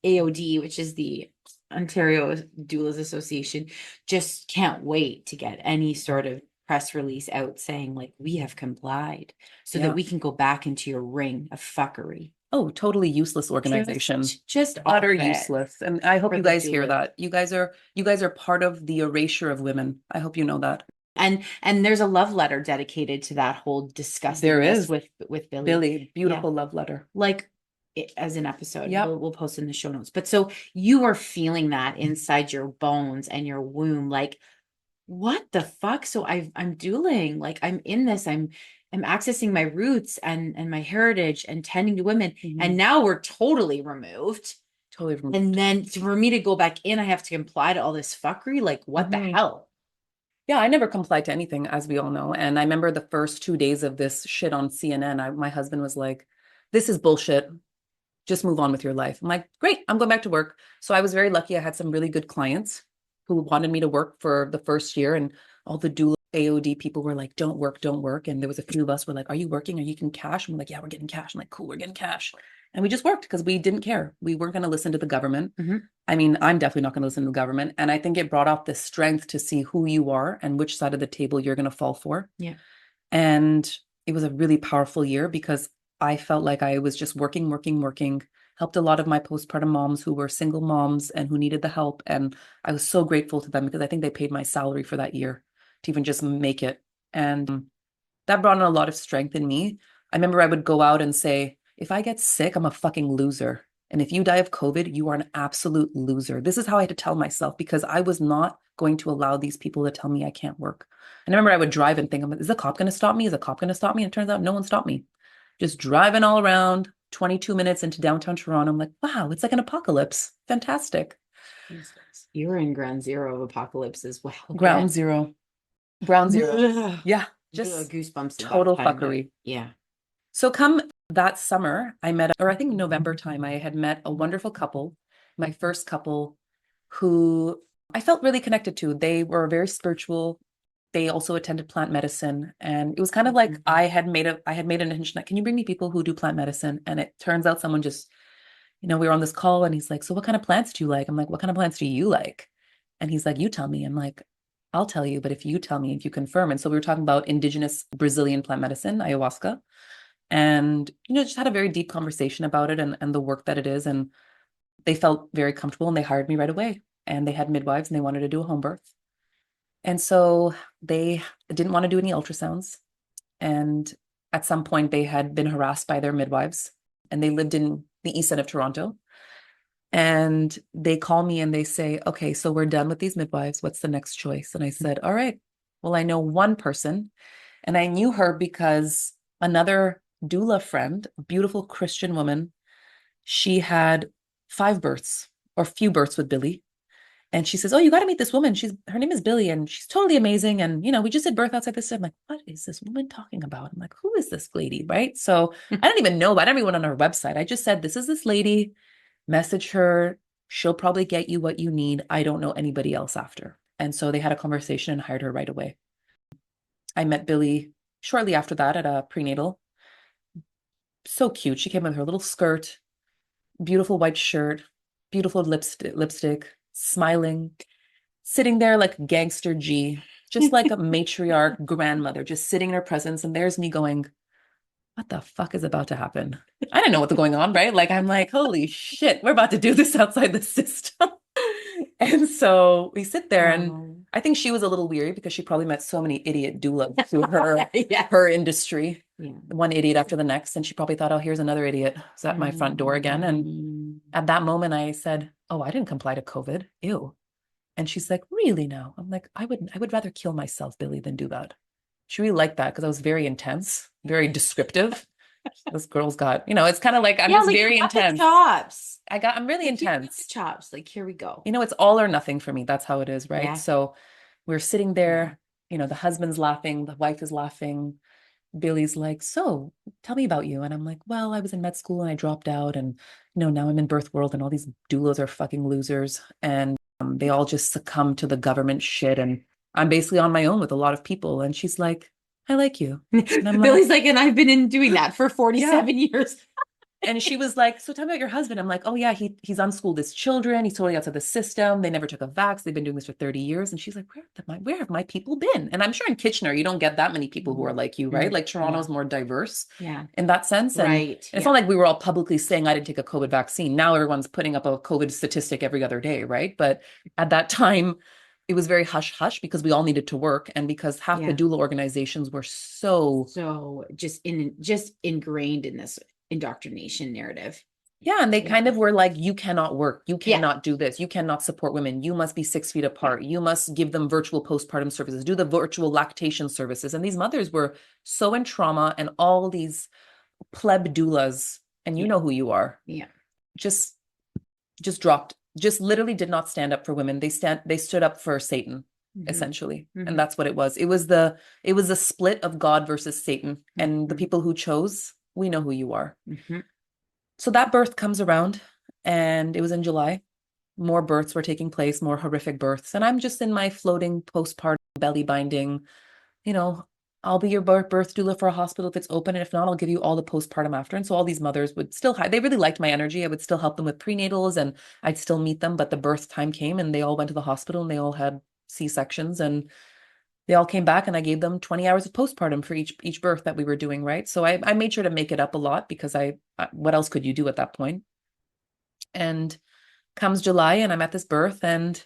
A: AOD, which is the Ontario Doulas Association, just can't wait to get any sort of press release out saying like, we have complied so that we can go back into your ring of fuckery.
B: Oh, totally useless organization.
A: Just
B: Utter
A: off it
B: useless. And I hope
A: for
B: you
A: the
B: guys hear
A: doulas.
B: that. You guys are part of the erasure of women. I hope you know that.
A: And there's a love letter dedicated to that whole
B: There
A: disgustingness
B: is.
A: with Billy.
B: Billy,
A: Yeah.
B: beautiful love letter.
A: Like as an episode.
B: Yep.
A: We'll post in the show notes. But so you are feeling that inside your bones and your womb, like, what the fuck? So I'm dueling, like I'm in this, I'm accessing my roots and my heritage and tending to women. And now we're totally removed.
B: Totally removed.
A: And then for me to go back in, I have to comply to all this fuckery. Like, what the hell?
B: Yeah, I never complied to anything, as we all know. And I remember the first 2 days of this shit on CNN, my husband was like, this is bullshit. Just move on with your life. I'm like, great, I'm going back to work. So I was very lucky. I had some really good clients who wanted me to work for the first year. And all the doula AOD people were like, don't work, don't work. And there was a few of us were like, are you working? Are you getting cash? And we're like, yeah, we're getting cash. I'm like, cool, we're getting cash. And we just worked because we didn't care. We weren't going to listen to the government. I mean, I'm definitely not going to listen to the government. And I think it brought out this strength to see who you are and which side of the table you're going to fall for.
A: Yeah.
B: And it was a really powerful year because I felt like I was just working, working, working, helped a lot of my postpartum moms who were single moms and who needed the help. And I was so grateful to them because I think they paid my salary for that year to even just make it. And that brought in a lot of strength in me. I remember I would go out and say, if I get sick, I'm a fucking loser. And if you die of COVID, you are an absolute loser. This is how I had to tell myself because I was not going to allow these people to tell me I can't work. And I remember I would drive and think, is the cop going to stop me? Is the cop going to stop me? And it turns out no one stopped me. Just driving all around, 22 minutes into downtown Toronto. I'm like, wow, it's like an apocalypse. Fantastic.
A: You're in ground zero of apocalypse as well.
B: Ground zero. Ground zero. Yeah.
A: Just
B: Just
A: goosebumps.
B: total fuckery.
A: Yeah.
B: So come that summer, I met, or I think November time, I had met a wonderful couple, my first couple who I felt really connected to. They were very spiritual. They also attended plant medicine. And it was kind of like I had made an intention that, can you bring me people who do plant medicine? And it turns out someone just, we were on this call and he's like, so what kind of plants do you like? I'm like, what kind of plants do you like? And he's like, you tell me. I'm like, I'll tell you, but if you tell me, if you confirm. And so we were talking about indigenous Brazilian plant medicine, ayahuasca. And, just had a very deep conversation about it and the work that it is. And they felt very comfortable and they hired me right away. And they had midwives and they wanted to do a home birth. And so they didn't want to do any ultrasounds. And at some point, they had been harassed by their midwives and they lived in the east end of Toronto. And they call me and they say, okay, so we're done with these midwives. What's the next choice? And I said, all right, well, I know one person. And I knew her because another doula friend, a beautiful Christian woman, she had 5 births or few births with Billy. And she says, oh, you got to meet this woman. Her name is Billy and she's totally amazing. And, we just did birth outside this. I'm like, what is this woman talking about? I'm like, who is this lady? Right. So I don't even know about everyone on her website. I just said, this is this lady, message her. She'll probably get you what you need. I don't know anybody else after. And so they had a conversation and hired her right away. I met Billy shortly after that at a prenatal. So cute. She came with her little skirt, beautiful white shirt, beautiful lipstick, smiling, sitting there like gangster G, just like a matriarch grandmother, just sitting in her presence. And there's me going, what the fuck is about to happen? I didn't know what's going on, right? Like, I'm like, holy shit, we're about to do this outside the system. And so we sit there and I think she was a little weary because she probably met so many idiot doulas through her industry, one idiot after the next. And she probably thought, oh, here's another idiot. Is at my front door again. And at that moment I said, oh, I didn't comply to COVID. Ew. And she's like, really now? I'm like, I would rather kill myself, Billy, than do that. She really liked that because I was very intense, very descriptive. This girl's got, it's kind of like I'm just very intense.
A: Chops.
B: I'm really intense.
A: Chops. Like, here we go.
B: It's all or nothing for me. That's how it is, right?
A: Yeah.
B: So we're sitting there, the husband's laughing, the wife is laughing. Billy's like, so tell me about you. And I'm like, well, I was in med school and I dropped out. And, now I'm in birth world and all these doulas are fucking losers. And they all just succumb to the government shit. And I'm basically on my own with a lot of people. And she's like, I like you. And I'm
A: Billy's like, and I've been doing that for 47 years.
B: And she was like, so tell me about your husband. I'm like, oh yeah, he's unschooled his children. He's totally outside the system. They never took a vax. They've been doing this for 30 years. And she's like, where have my people been? And I'm sure in Kitchener, you don't get that many people who are like you, right? Like Toronto's more diverse in that sense. And it's not like we were all publicly saying I didn't take a COVID vaccine. Now everyone's putting up a COVID statistic every other day, right? But at that time, it was very hush hush because we all needed to work, and because half the doula organizations were so
A: just ingrained in this indoctrination narrative.
B: Yeah. And they kind of were like, you cannot work. You cannot do this. You cannot support women. You must be 6 feet apart. You must give them virtual postpartum services, do the virtual lactation services. And these mothers were so in trauma, and all these pleb doulas, and you know who you are.
A: Yeah.
B: Just dropped, just literally did not stand up for women. They stood up for Satan, essentially. And that's what it was. It was the split of God versus Satan. And the people who chose, we know who you are. So that birth comes around, and it was in July. More births were taking place, more horrific births. And I'm just in my floating postpartum belly binding, I'll be your birth doula for a hospital if it's open. And if not, I'll give you all the postpartum after. And so all these mothers would still they really liked my energy. I would still help them with prenatals, and I'd still meet them. But the birth time came, and they all went to the hospital, and they all had C-sections, and they all came back, and I gave them 20 hours of postpartum for each birth that we were doing, right? So I made sure to make it up a lot, because what else could you do at that point? And comes July, and I'm at this birth, and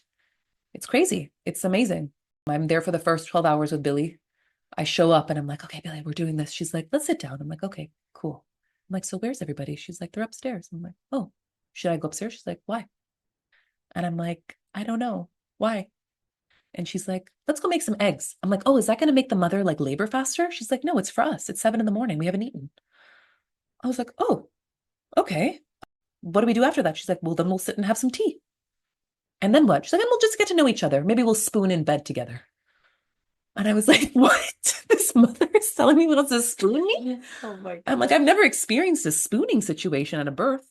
B: it's crazy. It's amazing. I'm there for the first 12 hours with Billy. I show up, and I'm like, okay, Billy, we're doing this. She's like, let's sit down. I'm like, okay, cool. I'm like, so where's everybody? She's like, they're upstairs. I'm like, oh, should I go upstairs? She's like, why? And I'm like, I don't know. Why? And she's like, let's go make some eggs. I'm like, oh, is that going to make the mother like labor faster? She's like, no, it's for us. It's 7 a.m. We haven't eaten. I was like, oh, okay. What do we do after that? She's like, well, then we'll sit and have some tea. And then what? She's like, and we'll just get to know each other. Maybe we'll spoon in bed together. And I was like, what? This mother is telling me wants to spoon me?
A: Oh my God.
B: I'm like, I've never experienced a spooning situation at a birth.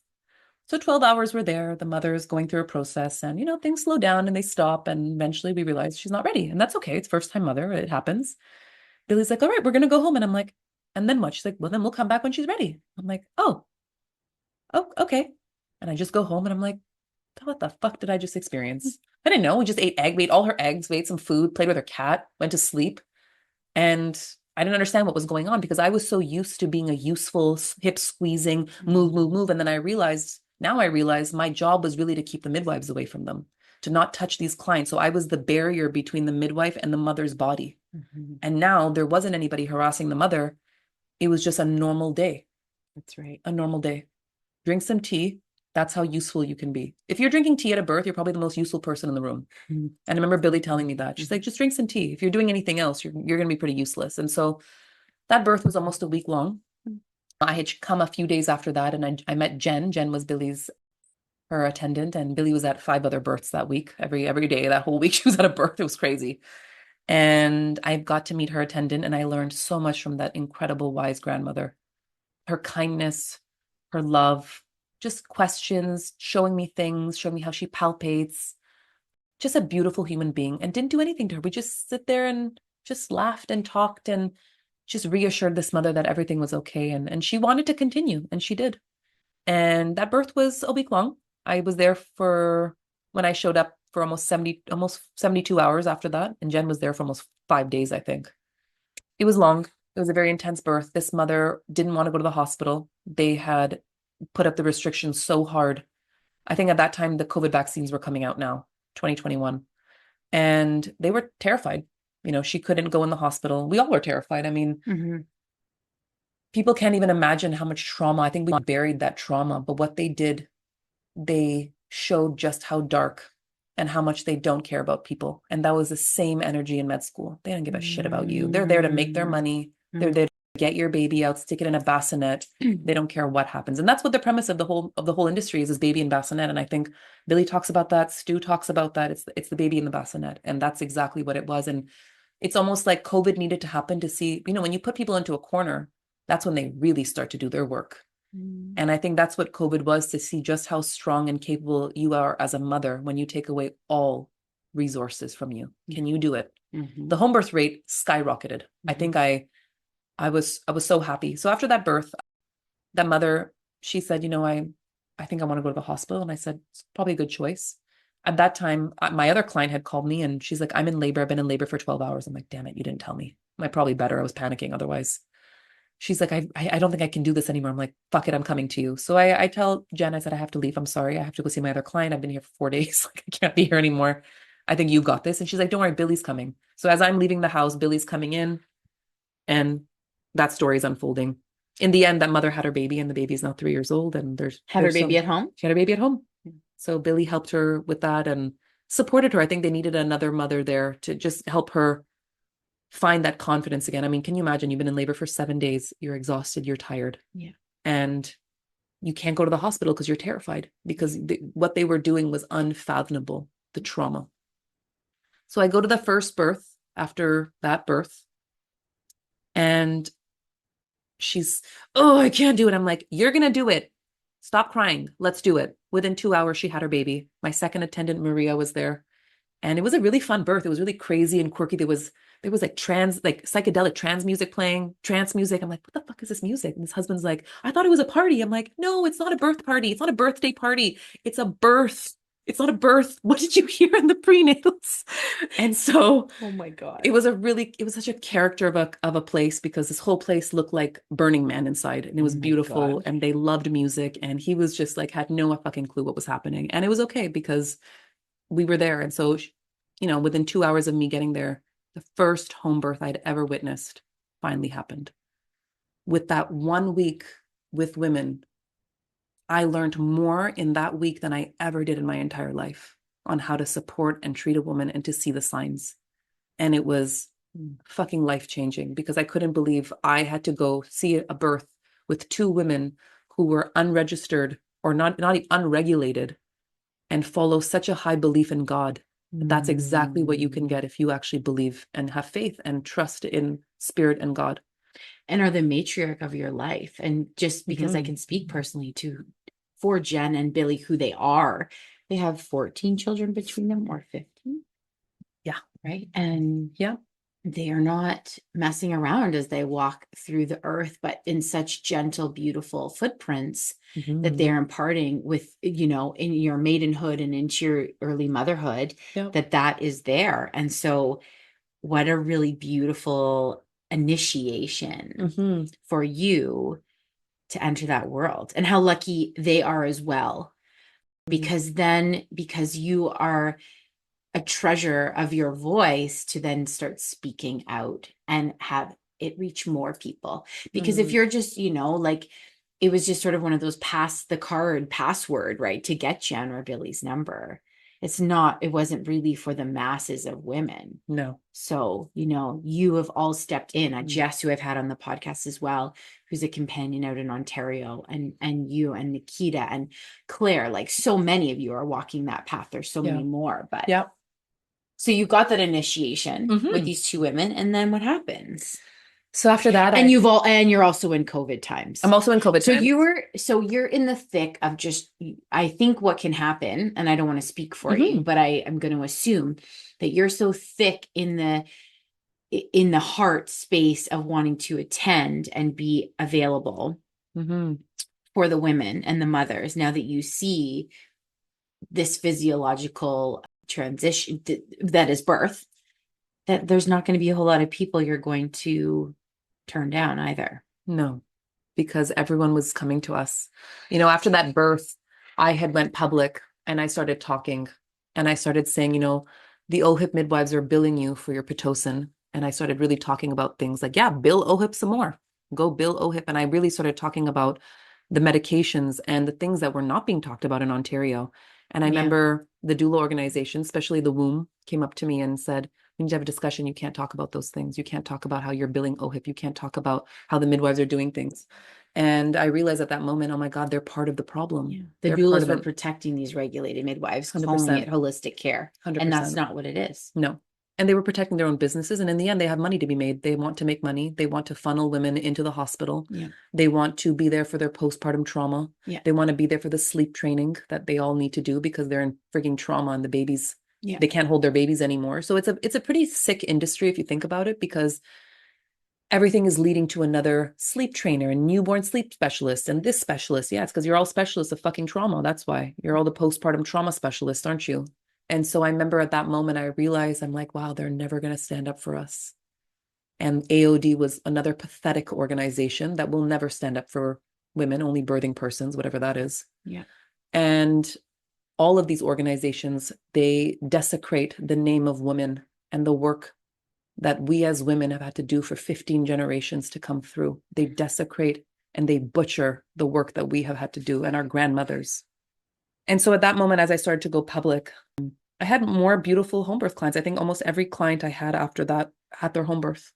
B: So 12 hours were there. The mother is going through a process, and, things slow down and they stop. And eventually we realize she's not ready. And that's okay. It's first time mother. It happens. Billy's like, all right, we're going to go home. And I'm like, and then what? She's like, well, then we'll come back when she's ready. I'm like, oh, okay. And I just go home, and I'm like, what the fuck did I just experience? I didn't know. We just ate egg. We ate all her eggs. We ate some food, played with her cat, went to sleep. And I didn't understand what was going on, because I was so used to being a useful hip squeezing, move. And then I realized my job was really to keep the midwives away from them, to not touch these clients. So I was the barrier between the midwife and the mother's body. And now there wasn't anybody harassing the mother. It was just a normal day.
A: That's right.
B: A normal day. Drink some tea. That's how useful you can be. If you're drinking tea at a birth, you're probably the most useful person in the room. And I remember Billy telling me that. She's like, just drink some tea. If you're doing anything else, you're going to be pretty useless. And so that birth was almost a week long. I had come a few days after that, and I met Jen. Jen was her attendant, and Billy was at 5 other births that week. Every day, that whole week, she was at a birth. It was crazy. And I got to meet her attendant, and I learned so much from that incredible, wise grandmother. Her kindness, her love, just questions, showing me things, showing me how she palpates. Just a beautiful human being, and didn't do anything to her. We just sit there and just laughed and talked, and just reassured this mother that everything was okay. And she wanted to continue, and she did. And that birth was a week long. I was there when I showed up, for almost 72 hours after that. And Jen was there for almost 5 days, I think. It was long. It was a very intense birth. This mother didn't want to go to the hospital. They had put up the restrictions so hard. I think at that time, the COVID vaccines were coming out now, 2021. And they were terrified. She couldn't go in the hospital. We all were terrified. I mean, people can't even imagine how much trauma. I think we buried that trauma. But what they did, they showed just how dark and how much they don't care about people. And that was the same energy in med school. They don't give a shit about you. They're there to make their money. They're there to get your baby out, stick it in a bassinet. They don't care what happens. And that's what the premise of the whole industry is baby and bassinet. And I think Billy talks about that. Stu talks about that. It's the baby in the bassinet. And that's exactly what it was. And it's almost like COVID needed to happen to see, when you put people into a corner, that's when they really start to do their work. And I think that's what COVID was, to see just how strong and capable you are as a mother when you take away all resources from you. Can you do it? The home birth rate skyrocketed. I think I was so happy. So after that birth, that mother she said, I think I want to go to the hospital. And I said, it's probably a good choice. At that time, my other client had called me and she's like, I'm in labor. I've been in labor for 12 hours. I'm like, damn it, you didn't tell me. I probably better. I was panicking otherwise. She's like, I don't think I can do this anymore. I'm like, fuck it, I'm coming to you. So I tell Jen, I said, I have to leave. I'm sorry. I have to go see my other client. I've been here for 4 days. Like, I can't be here anymore. I think you've got this. And she's like, don't worry, Billy's coming. So as I'm leaving the house, Billy's coming in and that story is unfolding. In the end, that mother had her baby and the baby is now 3 years old. And
A: Have her baby at home?
B: she had her baby at home. So Billy helped her with that and supported her. I think they needed another mother there to just help her find that confidence again. I mean, can you imagine? You've been in labor for 7 days, you're exhausted, you're tired.
A: Yeah.
B: And you can't go to the hospital because you're terrified because what they were doing was unfathomable, the trauma. So I go to the first birth after that birth and she's, oh, I can't do it. I'm like, you're going to do it. Stop crying. Let's do it. Within 2 hours, she had her baby. My second attendant, Maria, was there. And it was a really fun birth. It was really crazy and quirky. There was like psychedelic trance music playing, trance music. I'm like, what the fuck is this music? And his husband's like, I thought it was a party. I'm like, no, it's not a birth party. It's not a birthday party. It's a birth. It's not a birth. What did you hear in the prenatals? And so
A: Oh my God.
B: it was such a character of a place because this whole place looked like Burning Man inside and it was beautiful
A: God.
B: and they loved music. And he was just like, had no fucking clue what was happening. And it was okay because we were there. And so, within 2 hours of me getting there, the first home birth I'd ever witnessed finally happened. With that 1 week with women, I learned more in that week than I ever did in my entire life on how to support and treat a woman and to see the signs. And it was fucking life-changing because I couldn't believe I had to go see a birth with two women who were unregistered or not unregulated and follow such a high belief in God. That's exactly what you can get if you actually believe and have faith and trust in spirit and God.
A: And are the matriarch of your life. And just because I can speak personally for Jen and Billy, who they are, they have 14 children between them or 15.
B: Yeah.
A: Right. And
B: yeah,
A: they are not messing around as they walk through the earth, but in such gentle, beautiful footprints that they're imparting with, in your maidenhood and into your early motherhood, that is there. And so what a really beautiful initiation for you to enter that world, and how lucky they are as well, because you are a treasure of your voice to then start speaking out and have it reach more people. Because if you're just, like, it was just sort of one of those pass the card password, right, to get Jen or Billy's number. It wasn't really for the masses of women.
B: No.
A: So, you have all stepped in. Jess, who I've had on the podcast as well, who's a companion out in Ontario, and you and Nikita and Claire, like so many of you are walking that path. There's so many more, but so you got that initiation with these two women, and then what happens?
B: So after that,
A: and you're also in COVID times.
B: I'm also in COVID
A: times. You're in the thick of just, I think what can happen, and I don't want to speak for you, but I am going to assume that you're so thick in the heart space of wanting to attend and be available for the women and the mothers, now that you see this physiological transition that is birth, that there's not going to be a whole lot of people you're going to turn down either.
B: No, because everyone was coming to us. After that birth, I had went public and I started talking and I started saying, the OHIP midwives are billing you for your Pitocin. And I started really talking about things like, bill OHIP some more, go bill OHIP. And I really started talking about the medications and the things that were not being talked about in Ontario. And I remember the doula organization, especially the womb, came up to me and said, we need to have a discussion. You can't talk about those things. You can't talk about how you're billing OHIP. You can't talk about how the midwives are doing things. And I realized at that moment, oh my God, they're part of the problem.
A: Yeah. The doulas were protecting these regulated midwives, 100%. Calling it holistic care. 100%. And that's not what it is.
B: No. And they were protecting their own businesses. And in the end, they have money to be made. They want to make money. They want to funnel women into the hospital.
A: Yeah.
B: They want to be there for their postpartum trauma.
A: Yeah.
B: They want to be there for the sleep training that they all need to do because they're in frigging trauma and the babies, they can't hold their babies anymore. So it's a pretty sick industry if you think about it, because everything is leading to another sleep trainer and newborn sleep specialist and this specialist. Yeah, it's because you're all specialists of fucking trauma. That's why you're all the postpartum trauma specialists, aren't you? And so I remember at that moment, I realized I'm like, wow, they're never going to stand up for us. And AOD was another pathetic organization that will never stand up for women, only birthing persons, whatever that is.
A: Yeah.
B: And all of these organizations, they desecrate the name of women and the work that we as women have had to do for 15 generations to come through. They desecrate and they butcher the work that we have had to do and our grandmothers. And so at that moment, as I started to go public, I had more beautiful home birth clients. I think almost every client I had after that had their home birth,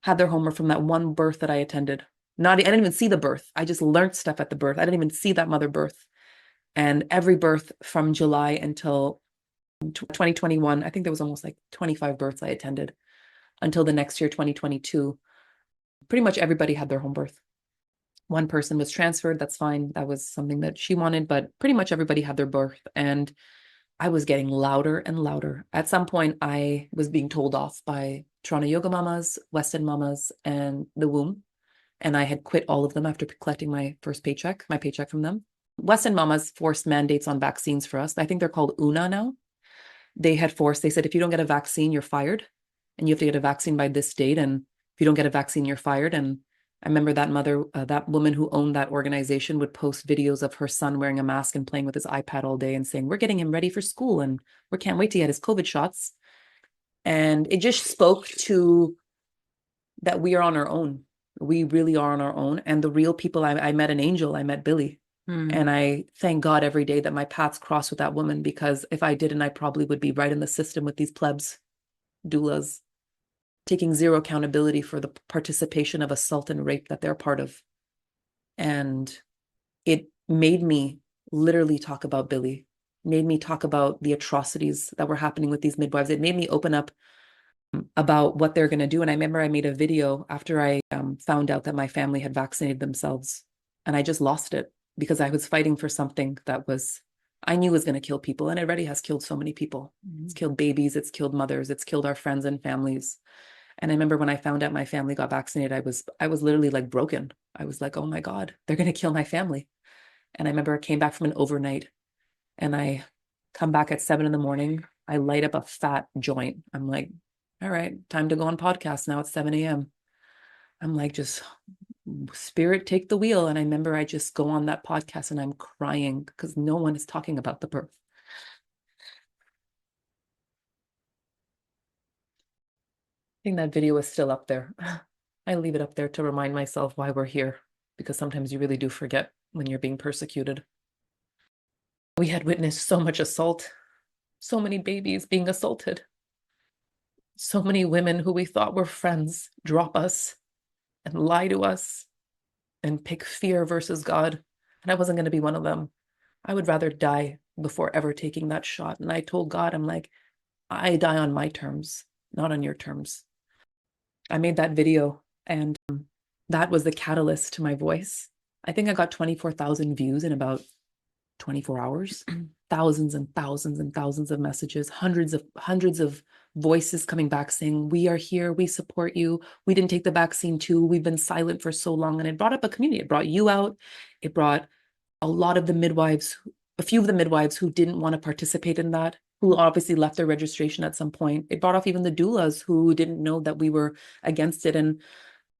B: from that one birth that I attended. I didn't even see the birth. I just learned stuff at the birth. I didn't even see that mother birth. And every birth from July until 2021, I think there was almost like 25 births I attended until the next year, 2022. Pretty much everybody had their home birth. One person was transferred. That's fine. That was something that she wanted, but pretty much everybody had their birth. And I was getting louder and louder. At some point, I was being told off by Toronto Yoga Mamas, West End Mamas, and The Womb. And I had quit all of them after collecting my paycheck from them. West End Mamas forced mandates on vaccines for us. I think they're called UNA now. They said, if you don't get a vaccine, you're fired. And you have to get a vaccine by this date. And if you don't get a vaccine, you're fired. And I remember that woman who owned that organization would post videos of her son wearing a mask and playing with his iPad all day and saying, we're getting him ready for school and we can't wait to get his COVID shots. And it just spoke to that we are on our own. We really are on our own. And the real people, I met an angel, I met Billy. And I thank God every day that my paths crossed with that woman, because if I didn't, I probably would be right in the system with these plebs, doulas, taking zero accountability for the participation of assault and rape that they're part of. And it made me literally talk about Billy, made me talk about the atrocities that were happening with these midwives. It made me open up about what they're going to do. And I remember I made a video after I found out that my family had vaccinated themselves, and I just lost it because I was fighting for something that I knew was going to kill people, and it already has killed so many people. It's killed babies, it's killed mothers, it's killed our friends and families. And I remember when I found out my family got vaccinated, I was literally like broken. I was like, oh my God, they're going to kill my family. And I remember I came back from an overnight, and I come back at 7 a.m. I light up a fat joint. I'm like, all right, time to go on podcast now. It's 7 a.m. I'm like, just spirit, take the wheel. And I remember I just go on that podcast and I'm crying because no one is talking about the birth. I think that video is still up there. I leave it up there to remind myself why we're here, because sometimes you really do forget when you're being persecuted. We had witnessed so much assault, so many babies being assaulted, so many women who we thought were friends drop us and lie to us and pick fear versus God. And I wasn't going to be one of them. I would rather die before ever taking that shot. And I told God, I'm like, I die on my terms, not on your terms. I made that video, and that was the catalyst to my voice. I think I got 24,000 views in about 24 hours, thousands and thousands and thousands of messages, hundreds of voices coming back saying, we are here, we support you, we didn't take the vaccine too, we've been silent for so long. And it brought up a community. It brought you out. It brought a lot of the midwives, a few of the midwives who didn't want to participate in that, who obviously left their registration at some point. It brought off even the doulas who didn't know that we were against it. And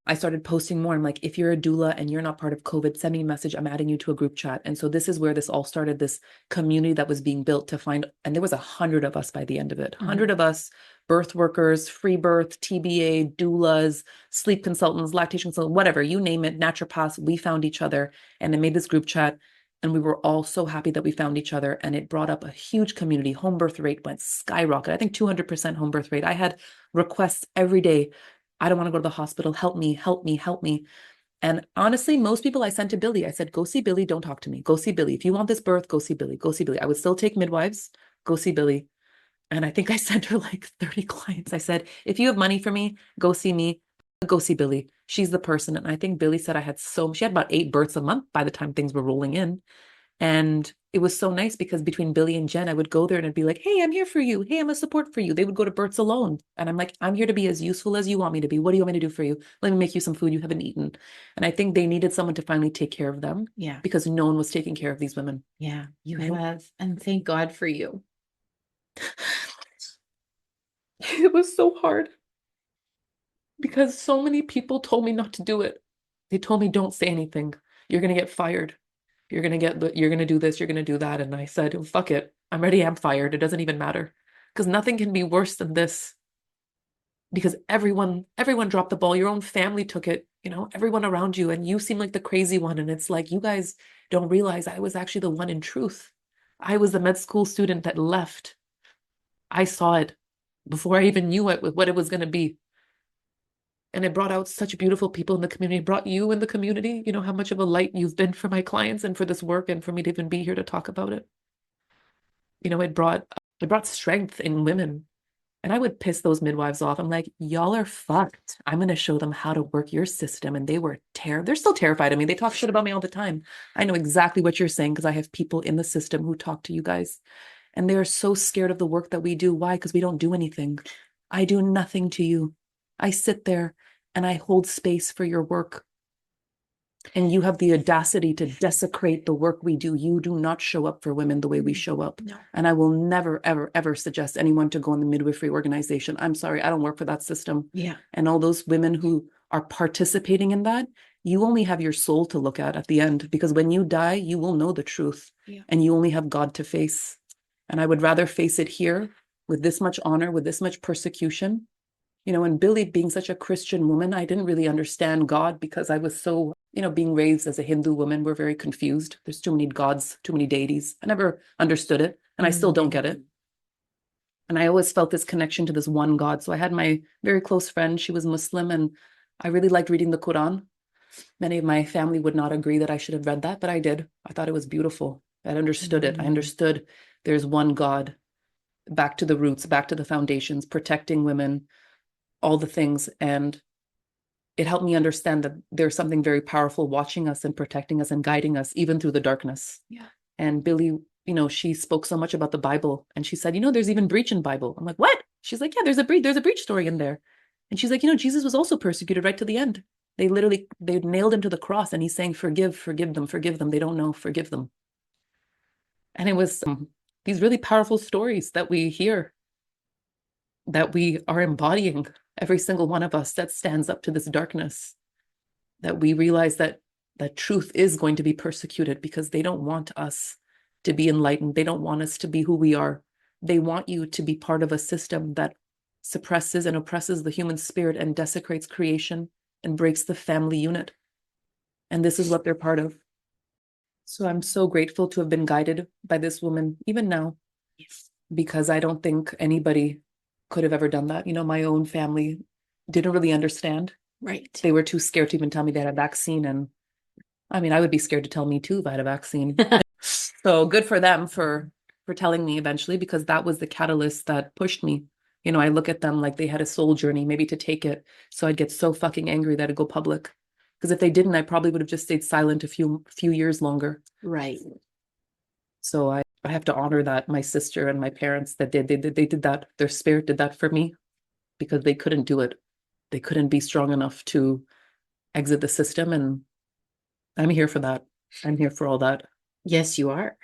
B: I started posting more. I'm like, if you're a doula and you're not part of COVID, send me a message. I'm adding you to a group chat. And so this is where this all started, this community that was being built to find, and there was 100 of us by the end of it, 100 of us, birth workers, free birth, TBA, doulas, sleep consultants, lactation consultants, whatever, you name it, naturopaths. We found each other and I made this group chat. And we were all so happy that we found each other, and it brought up a huge community. Home birth rate went skyrocket. I think 200% home birth rate. I had requests every day. I don't want to go to the hospital. Help me, help me, help me. And honestly, most people I sent to Billy, I said, go see Billy. Don't talk to me. Go see Billy. If you want this birth, go see Billy. Go see Billy. I would still take midwives. Go see Billy. And I think I sent her like 30 clients. I said, if you have money for me, go see me. Go see Billy. She's the person. And I think Billy said she had about 8 births a month by the time things were rolling in. And it was so nice because between Billy and Jen, I would go there and I'd be like, hey, I'm here for you. Hey, I'm a support for you. They would go to births alone. And I'm like, I'm here to be as useful as you want me to be. What do you want me to do for you? Let me make you some food you haven't eaten. And I think they needed someone to finally take care of them.
A: Yeah.
B: Because no one was taking care of these women.
A: Yeah, you
B: Right?
A: have. And thank God for you.
B: It was so hard because so many people told me not to do it. They told me, don't say anything. You're going to get fired. You're going to do this, you're going to do that. And I said, oh, fuck it. I'm already am fired. It doesn't even matter because nothing can be worse than this because everyone dropped the ball. Your own family took it, everyone around you, and you seem like the crazy one. And it's like, you guys don't realize I was actually the one in truth. I was the med school student that left. I saw it before I even knew it, what it was going to be. And it brought out such beautiful people in the community. It brought you in the community. You know how much of a light you've been for my clients and for this work and for me to even be here to talk about it. It brought strength in women. And I would piss those midwives off. I'm like, y'all are fucked. I'm going to show them how to work your system. And they were they're still terrified of me. They talk shit about me all the time. I know exactly what you're saying because I have people in the system who talk to you guys. And they are so scared of the work that we do. Why? Because we don't do anything. I do nothing to you. I sit there and I hold space for your work. And you have the audacity to desecrate the work we do. You do not show up for women the way we show up.
A: No.
B: And I will never, ever, ever suggest anyone to go in the midwifery organization. I'm sorry, I don't work for that system.
A: Yeah.
B: And all those women who are participating in that, you only have your soul to look at the end, because when you die, you will know the truth.
A: Yeah.
B: And you only have God to face. And I would rather face it here with this much honor, with this much persecution. And Billy being such a Christian woman, I didn't really understand God because I was so, being raised as a Hindu woman, we're very confused. There's too many gods, too many deities. I never understood it, and I still don't get it. And I always felt this connection to this one God. So I had my very close friend, she was Muslim, and I really liked reading the Quran. Many of my family would not agree that I should have read that, but I did. I thought it was beautiful. I understood it. I understood there's one God, back to the roots, back to the foundations, protecting women, all the things. And it helped me understand that there's something very powerful watching us and protecting us and guiding us, even through the darkness.
A: Yeah.
B: And Billy, she spoke so much about the Bible, and she said, there's even breach in Bible. I'm like, what? She's like, yeah, there's a breach story in there. And she's like, Jesus was also persecuted right to the end. They nailed him to the cross, and he's saying, forgive them. They don't know, forgive them. And it was these really powerful stories that we hear, that we are embodying, every single one of us that stands up to this darkness, that we realize that truth is going to be persecuted because they don't want us to be enlightened. They don't want us to be who we are. They want you to be part of a system that suppresses and oppresses the human spirit and desecrates creation and breaks the family unit. And this is what they're part of. So I'm so grateful to have been guided by this woman, even now, because I don't think anybody could have ever done that. My own family didn't really understand.
A: Right.
B: They were too scared to even tell me they had a vaccine. And I mean, I would be scared to tell me too if I had a vaccine. So good for them for telling me eventually, because that was the catalyst that pushed me. I look at them like they had a soul journey, maybe to take it. So I'd get so fucking angry that it'd go public. Because if they didn't, I probably would have just stayed silent a few years longer.
A: Right.
B: So I have to honor that my sister and my parents, that they did that. Their spirit did that for me, because they couldn't do it. They couldn't be strong enough to exit the system. And I'm here for that. I'm here for all that.
A: Yes, you are.